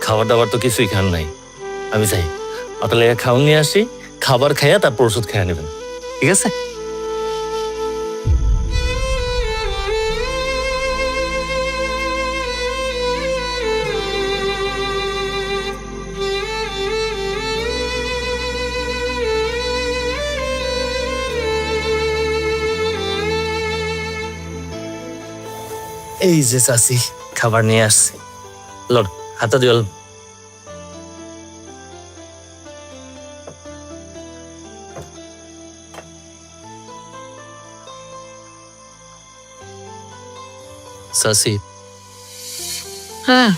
খাবার দাবার তো কিছুই খান নাই। আমি চাই আপনার লেগে খাওয়ান নিয়ে আসি, খাবার খাইয়া তারপর ওষুধ খেয়ে নেবেন, ঠিক আছে? এই যে চাচি, খাবার নিয়ে আসছি। লড়, হাতে দিও। চাচি, হ্যাঁ,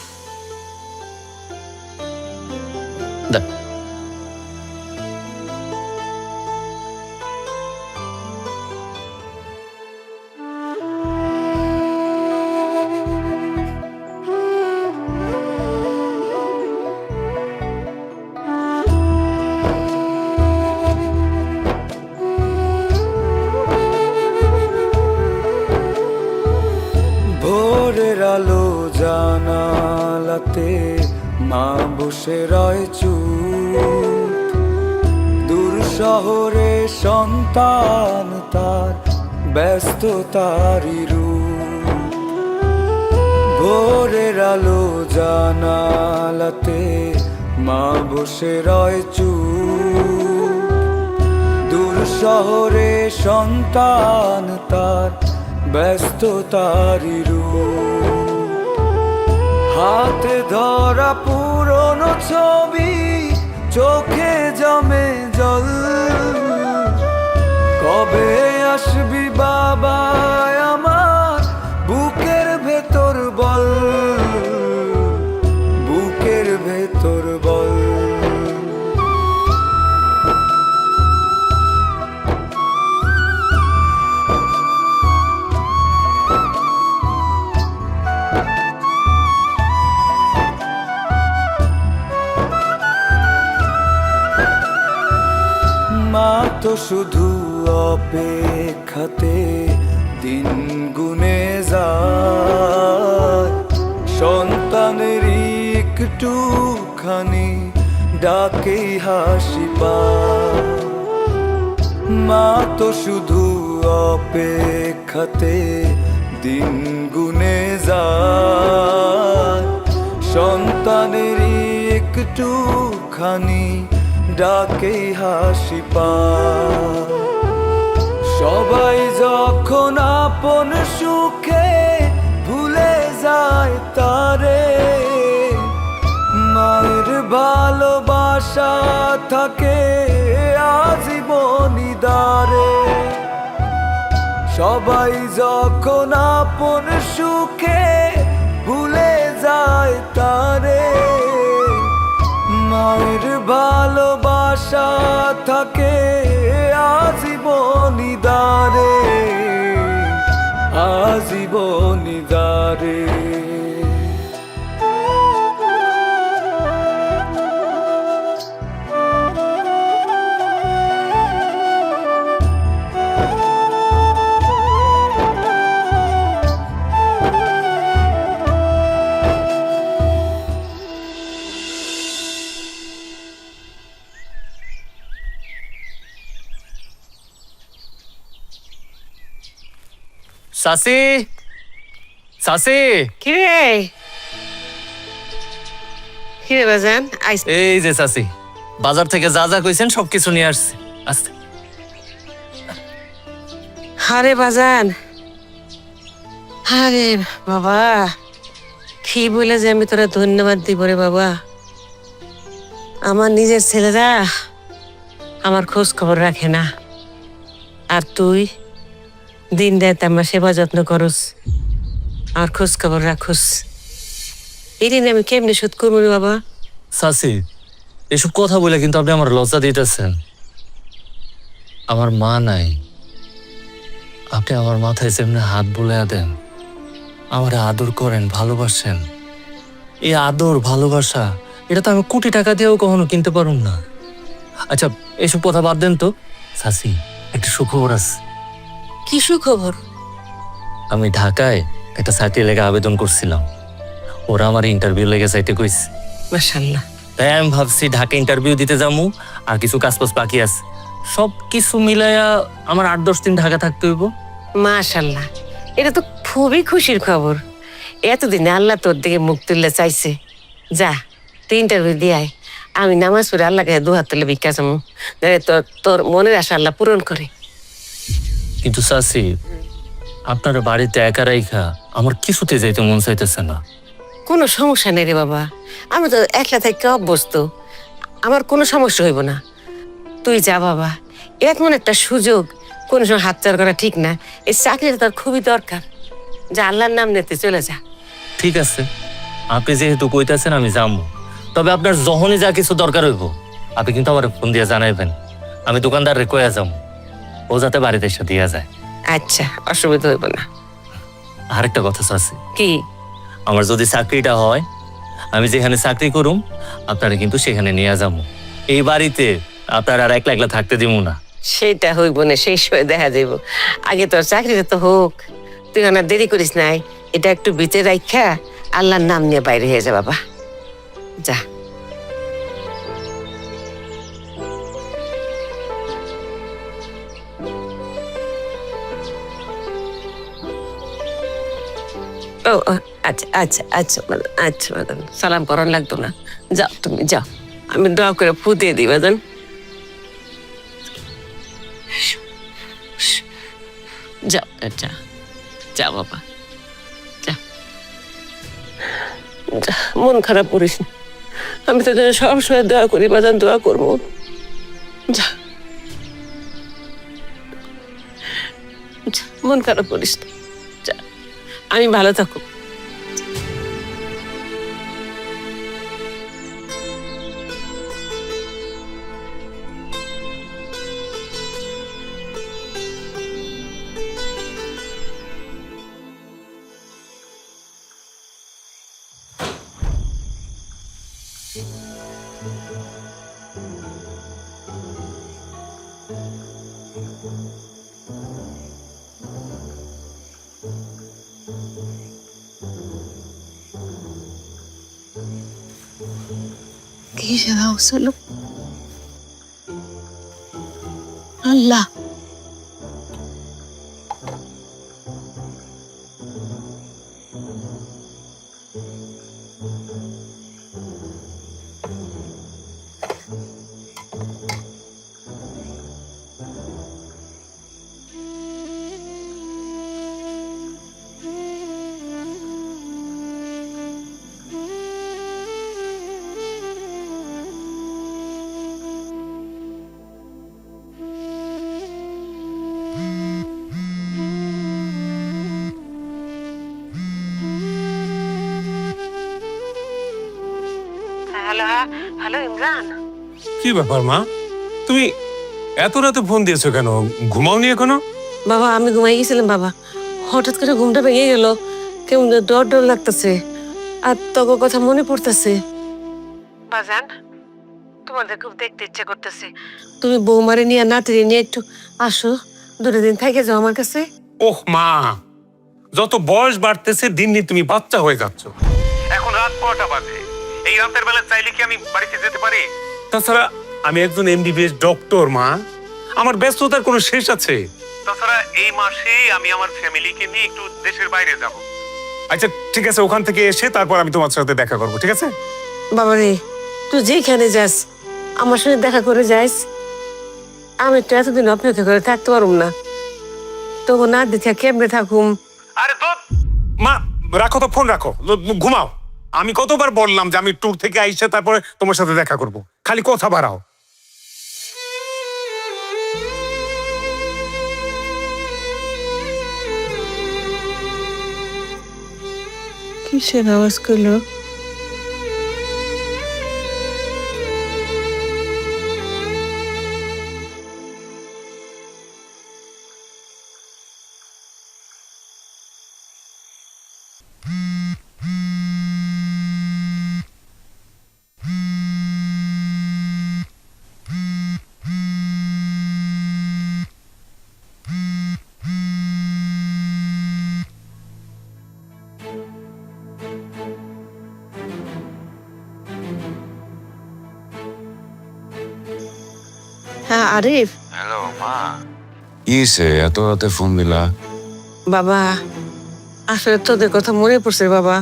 দেখ। ভোরের আলো জানালাতে মা বসে রয় চুপ, দূর শহরে সন্তান তার ব্যস্ততারই রূপ। ভোরের আলো জানালাতে মা বসে রয় চুপ, দূর শহরে সন্তান তার ব্যস্ততারই রূপ। হাতে ধরা পুরনো ছবি, চোখে জমে জল। কবে আসবি বাবা আমার, বুকের ভেতর বল, বুকের ভেতর বল। মা তো শুধু অপেক্ষাতে দিন গুনে যায়, সন্তানের একটুখানি ডাকেই হাসি পায়। মা তো শুধু অপেক্ষাতে দিন গুনে যায়, সন্তানের একটুখানি ডাকেই হাসি পায়। সবাই যখন আপন সুখে ভুলে যায় তারে, মায়ের ভালোবাসা থাকে আজীবনী দারে। সবাই যখন আপন সুখে ভুলে যায় তারে, মায়ের ভালোবাসা থাকে আজীবনী দারে, আজীবনী দারে। চাচি, চাচি, কিরে কিরে বাজান আইস। এই যে চাচি, বাজার থেকে যা যা কইছেন সবকিছু নিয়ে আসছি। আস্তে। আরে বাজান, আরে বাবা, কি বলে যে আমি তোরা ধন্যবাদ দিব রে বাবা। আমার নিজের ছেলেরা আমার খোঁজ খবর রাখে না, আর তুই দিন রাত আমার সেবা যত্ন করস, আর খোঁজ খবর রাখোস। এই দিন আমি কেমনে শোধ করবো রে বাবা? চাচি, এসব কথা বলে কিন্তু আপনি আমার লজ্জা দিতেছেন। আমার মা নাই, আপনি আমার মাথায় যেমনি হাত বুলাইয়া দেন, আমার আদর করেন, ভালোবাসেন। এই আদর ভালোবাসা এটা তো আমি কোটি টাকা দিয়েও কখনো কিনতে পারুম না। আচ্ছা, এসব কথা বাদ দেন তো। সাসি, একটা সুখবর আছে। কি সুখবর? আমি ঢাকায় একটা চাকরি লেগে আবেদন করছিলাম, ওরা আমার ইন্টারভিউ লেগে যাইতে কইছে। মাশাআল্লাহ। তাই আমি ভাবছি ঢাকা ইন্টারভিউ দিতে যাবো, আর কিছু কাজপাজ বাকি আছে, সব কিছু মিলাইয়া আমার 8-10 দিন ঢাকা থাকতে হইব। মাশাআল্লাহ, এটা তো খুবই খুশির খবর। এতদিনে আল্লাহ তোর দিকে মুখ তুললে চাইছে। যা, তুই ইন্টারভিউ দিয়ে আয়। আমি নামাজ পড়ে আল্লাহকে দুহাত তুলে ভিক্ষা চামু, তোর তোর মনের আশা আল্লাহ পূরণ করে। কিন্তু চাচি, আপনার বাড়িতে একা রাইখা আমার কিছুতে যাইতে মন চাইতেছে না। কোনো সমস্যা নেই রে বাবা, আমি তো একলা থেকে অভ্যস্ত, আমার কোনো সমস্যা হইব না। তুই যা বাবা, এমন একটা সুযোগ কোনো সময় হাতছাড়া করা ঠিক না। এই চাকরিটা তোর খুবই দরকার। যা, আল্লাহর নাম নিতে চলে যা। ঠিক আছে, আপনি যেহেতু কইতাছেন আমি যাবো, তবে আপনার যখনই যা কিছু দরকার হইব আপনি কিন্তু আমার ফোন দিয়ে জানাইবেন। আমি দোকানদার কইয়া যাবো, ও যাতে বাড়িতে এসে দিয়া যায়। আচ্ছা, অসুবিধা হইব না। আরেকটা কথা আছে, কি? আমার যদি চাকরিটা হয়, আমি যেখানে চাকরি করুম আপনারা কিন্তু সেখানে নিয়ে যাবো। এই বাড়িতে আপনার আর একলা একলা থাকতে দিব না। সেটা হইব না, সেই সময় দেখা যাইব। আগে তোর চাকরিটা তো হোক, তুই না দেরি করিস নাই। এটা একটু ভিতরে রাখা আল্লাহর নাম নিয়ে বাইরে হয়ে যা বাবা, যা। ও ও, আচ্ছা আচ্ছা আচ্ছা ম্যাডাম, আচ্ছা ম্যাডাম, সালাম করার লাগতো না। যাও, তুমি যাও, আমি দোয়া করে ফু দিয়ে দিই ম্যাডাম। যাও যা, যা বাবা, যা। যা, মন খারাপ করিস না, আমি তো যেন সবসময় দোয়া করি বাজান, দোয়া করবো। যা, যা, মন খারাপ করিস না, যা, আমি ভালো থাকো। কিসের আওয়াজ হলো? আল্লাহ, হ্যালো, হ্যালো ইমরান। কি ব্যাপার মা, তুমি এত রাতে ফোন দিয়েছো কেন? ঘুমাওনি এখনো? বাবা, আমি ঘুমাই গেছিলাম বাবা, হঠাৎ করে ঘুমটা ভেঙে গেল, কেমন ডর ডর লাগতেছে, আর তোর কথা মনে পড়তেছে। বাজান, তোমাদের খুব দেখতে ইচ্ছে করতেছে। তুমি বৌমারে নিয়ে নাতিরে নিয়ে একটু আসো, 2 দিন থেকে যাও আমার কাছে। ওহ মা, যত বয়স বাড়তেছে দিন দিন তুমি বাচ্চা হয়ে যাচ্ছ। এখন রাত 9টা বাজে, এই রাতের বেলা চাইলে কি আমি বাড়িতে যেতে পারি? তাছাড়া আমি একজন এমবিবিএস ডক্টর মা, আমার ব্যস্ততার কোনো শেষ আছে? তাছাড়া এই মাসে আমি আমার ফ্যামিলিকে নিয়ে একটু দেশের বাইরে যাব। আচ্ছা ঠিক আছে, ওখান থেকে এসে তারপর আমি তোমার সাথে দেখা করব, ঠিক আছে? বাবা রে, তুই যেখানে যাস আমার সঙ্গে দেখা করে যাইস। আমি তো এতদিন অপেক্ষা করে থাকতে পারুম না, তবু না দেখে কেমনে থাকুম। আরে তো মা, রাখো তো ফোন, রাখো, ঘুমাও। আমি কতবার বললাম যে আমি ট্যুর থেকে আইসে তারপরে তোমার সাথে দেখা করব, খালি কথা বাড়াও। কিসের আওয়াজ করলো? হ্যাঁ আরিফ, হ্যালো মা, কি হয়েছে এত রাতে ফোন দিলা? বাবা আসলে তোদের কথা মনে পড়ছে বাবা,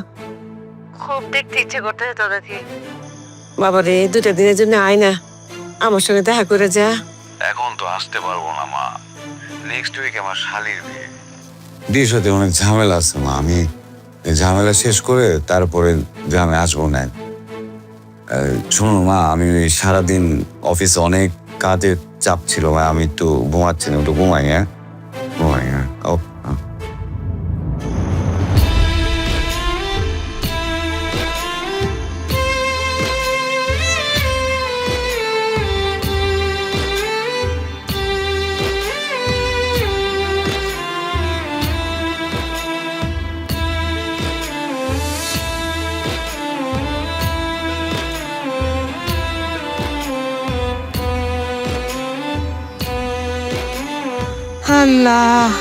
খুব দেখতে ইচ্ছে করতেছে তোদেরকে। বাবা রে, 2টা দিনের জন্য আয় না, আমার সঙ্গে দেখা করে যা। এখন তো আসতে পারবো না মা, নেক্সট উইক আমার শালির বিয়ে। বিয়ের সাথে অনেক ঝামেলা আছে মা, আমি এই ঝামেলা শেষ করে তারপরে গ্রামে আসবো না। শোনো মা, আমি সারাদিন অফিসে অনেক কাজের চাপ ছিল মা, আমি একটু ঘুমাচ্ছি না, একটু ঘুমাই। হ্যাঁ ঘুমাই, হ্যাঁ। আল্লাহ,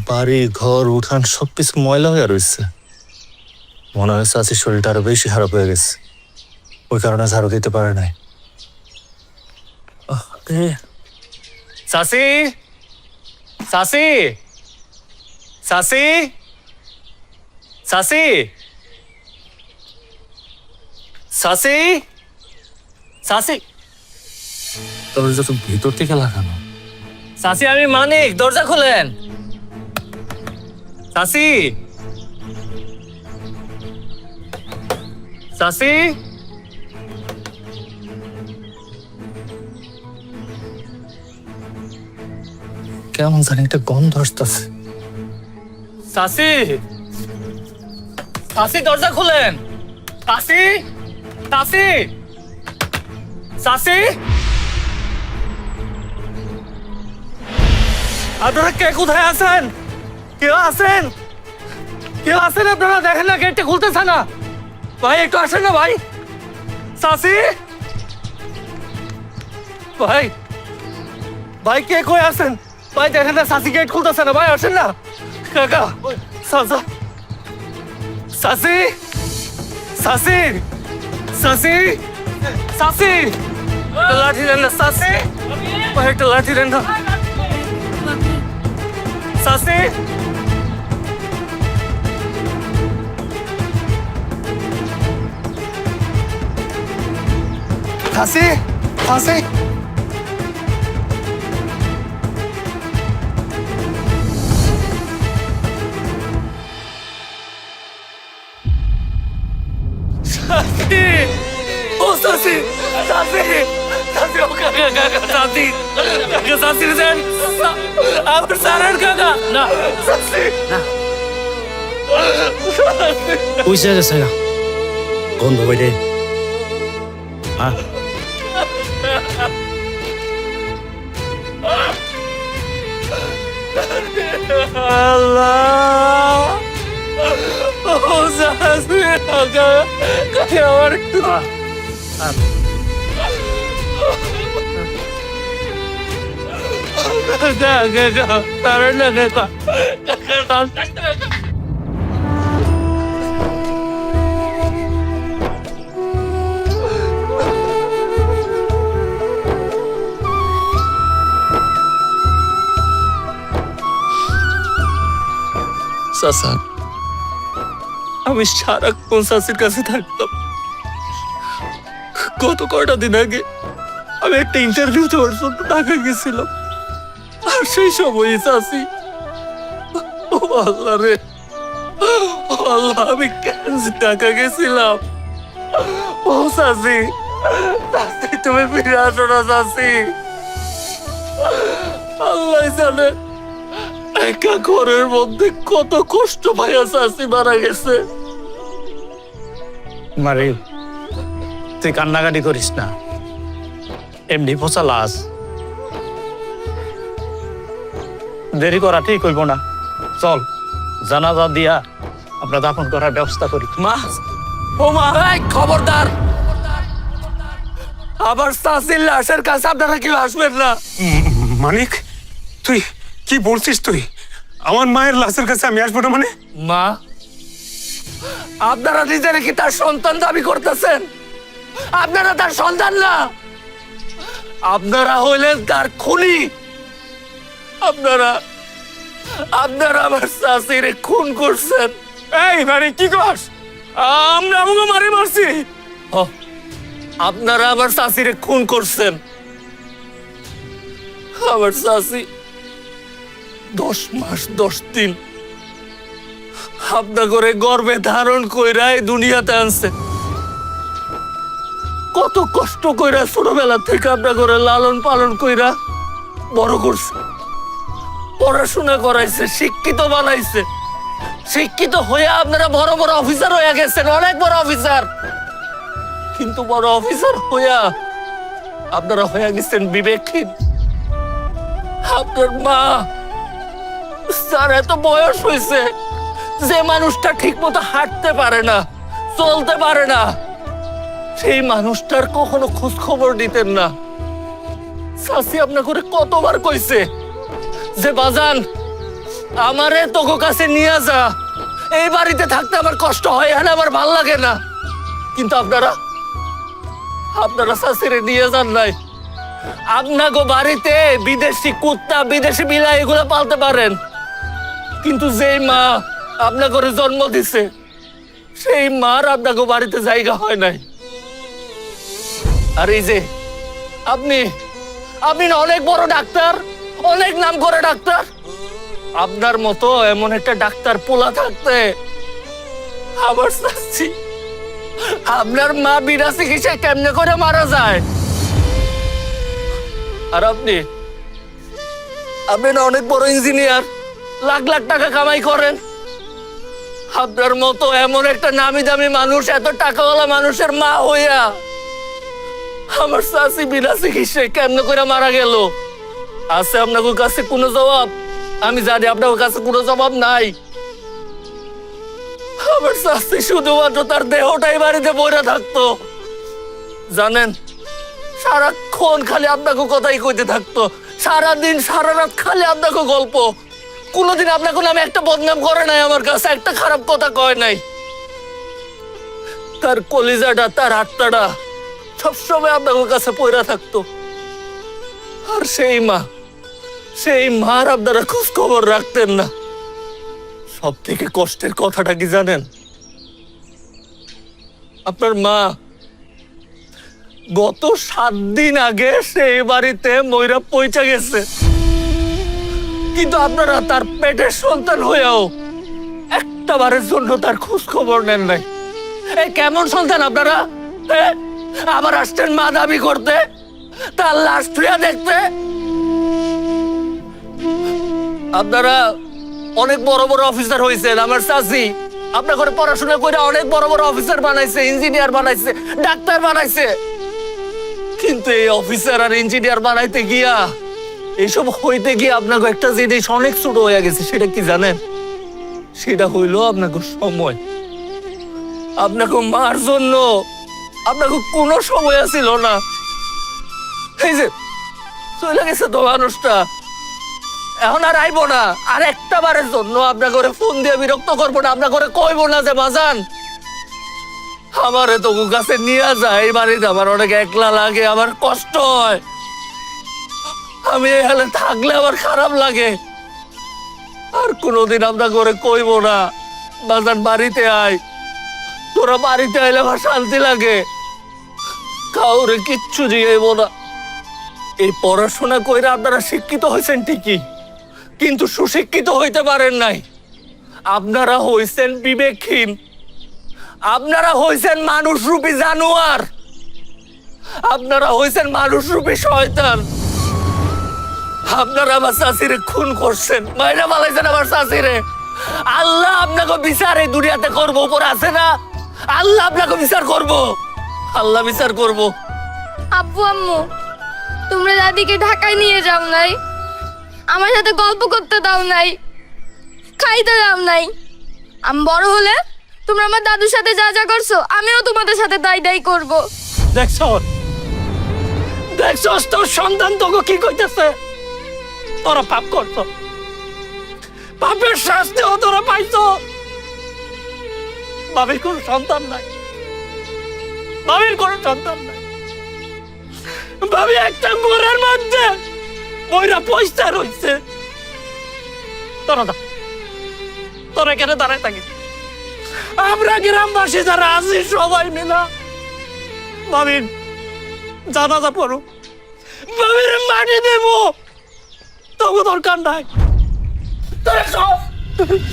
বাড়ি ঘর উঠান সবকিছু ময়লা হয়ে রয়েছে। মনে হয় চাষির শরীরটা আরো বেশি খারাপ হয়ে গেছে, ওই কারণে ঝাড়ু দিতে পারে নাই। চাষি, চাষি, চাষি, চাষি, চাষি, চাষি, দরজা তো ভিতর থেকে লাগানো। চাষি, আমি মানিক, দরজা খোলেন। চাষি, চাষি, কেমন জানি একটা গন্ধ আসতেছে। চাষি, চাষি, দরজা খোলেন। চাষি, চাষি, চাষি, আপনারা কে কোথায় আছেন? কেউ আছেন? কেউ আছেন আপনারা? দেখেন না গেটটা খুলতেছে না। ভাই একটু আসেন না ভাই। চাষি, ভাই, ভাই কে কই আছেন? ভাই দেখেন না, চাষি গেট খুলতেছে না। ভাই আসেন না। কাকা, চাচা, চাষি, চাষি, চাষি, চাষি, একটা লাঠি দেন না। চাষি, ভাই একটা লাঠি দেন না। চাষি, চাষি, চাষি, চাষি, ও চাষি, চাষি, চাষি, ও কাকা, কাকা, চাষি, কাকা, চাষি দেন, আমার সারের কাকা, না, চাষি, না, পয়সা গেছে না গন্ধ বাইরে। হ্যাঁ আল্লাহ, ও চাষি, কাকা, কাকা, আমার একটু চাচা, আমি সারাক্ষণ চাষির কাছে থাকতাম। গত কয়টা দিন আগে আমি একটা ইন্টারভিউ দেওয়ার জন্য ঢাকা গেছিলাম, আর সেই সময় চাষি, ও আল্লাহ রে, ও আল্লাহ, আমি কেন ঢাকা গেছিলাম? ও চাষি, চাষি, তুমি ফিরে আসো না চাষি। আল্লাহ জানে একা ঘরের মধ্যে কত কষ্ট পাইয়া চাষি মারা গেছে। মারে, তুই কান্নাকাটি করিস না, এমনি পচা লাশ, দেরি করা ঠিক হইব না, চল জানাজা দিয়া আমরা দাফন করার ব্যবস্থা করি। মা, ও মা, এই খবরদার, আবার চাচির লাশের কাছে আপনারা কেউ আসবেন না। মানিক, তুই কি বলছিস? তুই আমার মায়ের লাশের কাছে আমি আসবো না মানে? মা, আপনারা নিজেরা কি তার সন্তান দাবি করতেছেন? আপনারা তার সন্তান না, আপনারা হইলেন তার খুনি। আপনারা আপনারা আমার চাচিরে খুন করছেন। এই মানে কি কস? আমরা আমাকে মারি মারছি? আপনারা আমার চাচিরে খুন করছেন। আমার চাচি 10 মাস 10 দিন আপনা করে গর্ভে ধারণ কইরা এই দুনিয়াতে আনছে। কত কষ্ট কইরা ছোটবেলা থেকে আপনা করে লালন পালন কইরা বড় করছে, পড়াশোনা করাইছে, শিক্ষিত বানাইছে। শিক্ষিত হয়ে আপনারা বড় বড় অফিসার হয়ে গেছেন, অনেক বড় অফিসার। কিন্তু বড় অফিসার হইয়া আপনারা হয়ে গেছেন বিবেকহীন। আপনার মা, যার এত বয়স হয়েছে, যে মানুষটা ঠিক মতো হাঁটতে পারে না, চলতে পারে না, সেই মানুষটার কখনো খোঁজ খবর দিতেন না। চাচি আপনার করে কতবার কইছে যে বাজান আমারে তোকে কাছে নিয়ে যা, এই বাড়িতে থাকতে আমার কষ্ট হয়, এখানে আমার ভাল লাগে না। কিন্তু আপনারা চাচিরে নিয়ে যান নাই। আপনাকে বাড়িতে বিদেশি কুত্তা, বিদেশি বিলাই এগুলো পালতে পারেন, কিন্তু যেই মা আপনাকে করে জন্ম দিছে, সেই মার আপনাকে বাড়িতে জায়গা হয় নাই। আর এই যে আপনি না অনেক বড় ডাক্তার, অনেক নাম করে ডাক্তার, আপনার মতো এমন একটা ডাক্তার পোলা থাকতে আমার চাচ্ছি আপনার মা বিনা চিকিৎসায় কেমনে করে মারা যায়। আর আপনি না অনেক বড় ইঞ্জিনিয়ার, লাখ লাখ টাকা কামাই করেন। আপনার মতো এমন একটা নামি দামি মানুষ, এত টাকাওয়ালা মানুষের মা হইয়া আমার চাচি বিনা চিকিৎসায় কেমনে করে মারা গেল। আছে আপনার কাছে কোনো জবাব? আমি জানি আপনার কাছে কোনো জবাব নাই। আমার চাচি শুধুমাত্র তার দেহটাই বাড়িতে পড়ে থাকতো, জানেন, সারাক্ষণ খালি আপনাকে কথাই কইতে থাকতো, সারাদিন সারা রাত খালি আপনাকে গল্প। কোনোদিন আপনাকে নামে একটা বদনাম করে নাই, আমার কাছে একটা খারাপ কথা কয় নাই। তার কলিজাটা, তার আত্মাটা সবসময় আপনাকে কাছে পড়ে থাকতো। আর সেই মার আপনারা খোঁজ খবর রাখতেন না। সব থেকে কষ্টের কথাটা কি জানেন? আপনার মা গত 7 দিন আগে সেই বাড়িতে ময়রা পৌঁছে গেছে, কিন্তু আপনারা তার পেটের সন্তান হয়েও একটা বারের জন্য তার খোঁজ খবর নেন নাই। এই কেমন সন্তান আপনারা? আবার আসছেন মা দাবি করতে, তার লাশ ছুঁয়া দেখতে। আপনারা অনেক বড় বড় অফিসার হয়েছেন। আমার চাচি আপনার ঘরে পড়াশোনা করে অনেক বড় বড় অফিসার বানাইছে, ইঞ্জিনিয়ার বানাইছে, ডাক্তার বানাইছে। কিন্তু এই অফিসার আর ইঞ্জিনিয়ার বানাইতে গিয়া, এইসব হইতে গিয়ে আপনাকে একটা জিনিস অনেক ছোট হয়ে গেছে। সেটা কি জানেন? সেটা হইল আপনাকে সময়। আপনাকে মার জন্য আপনাকে কোনো সময় ছিল না। এই যে চলে গেছে তো মানুষটা, এখন আর আইবো না। আর একটা বারের জন্য আপনার ঘরে ফোন দিয়ে বিরক্ত করবো না, আপনার ঘরে কইবো না যে বাজান আমারে তো কাছে নিয়ে যায়। এই বাড়িতে আমার অনেক একলা লাগে, আমার কষ্ট হয়, আমি এখানে থাকলে আমার খারাপ লাগে। আর কোনোদিন আপনার ঘরে কইবো না বাজান বাড়িতে আয়, তোরা বাড়িতে আইলে আমার শান্তি লাগে। কাউরে কিচ্ছু জিগাইব না। এই পড়াশোনা কইরা আপনারা শিক্ষিত হয়েছেন ঠিকই, কিন্তু সুশিক্ষিত হইতে পারেন নাই। আপনারা হইছেন বিবেকহীন, আপনারা হইছেন মানুষরূপী জানোয়ার, আপনারা হইছেন মানুষরূপী শয়তান। আপনারা আমার চাচিরে খুন করছেন, মাইরা পালাইছেন আমার চাচিরে। আল্লাহ আপনাকে বিচার এই দুনিয়াতে করবো, উপর আছে না? আল্লাহ আপনাকে বিচার করবো, আল্লাহ বিচার করবো। আব্বু আম্মু, তোমরা দাদিকে ঢাকায় নিয়ে যাও নাই? আমার সাথে গল্প করতে দাও নাই, খাইতে দাও নাই। আমি বড় হলে তোমরা আমার দাদুর সাথে যা যা করছো আমিও তোমাদের সাথে তাই করব। দেখছ দেখছস তোর সন্তান তোকে কি কইতেছে? তোরা পাপ করছ, পাপের শাস্তিও তোরা পাইছ। বাবির কোন সন্তান নাই, বাবির কোন সন্তান নাই। ভাবি একটা ঘরের মধ্যে ওইরা পয়সা রয়েছে। তোরা কেন দাঁড়ায় থাকি? আমরা গ্রামবাসী যারা আছি সবাই মিলা ভাবির জানাজা পড়ো, ভাবির মাটি দেব, তবু দরকার নাই। তোরা সব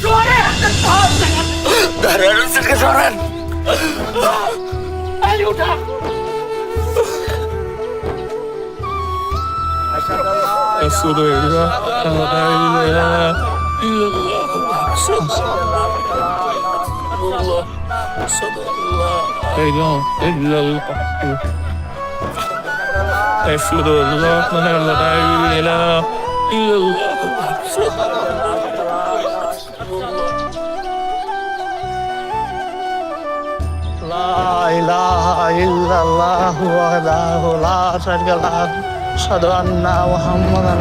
সরেন, সরেন, এই উঠা। لا إله إلا الله وحده لا شريك له أشهد أن محمدا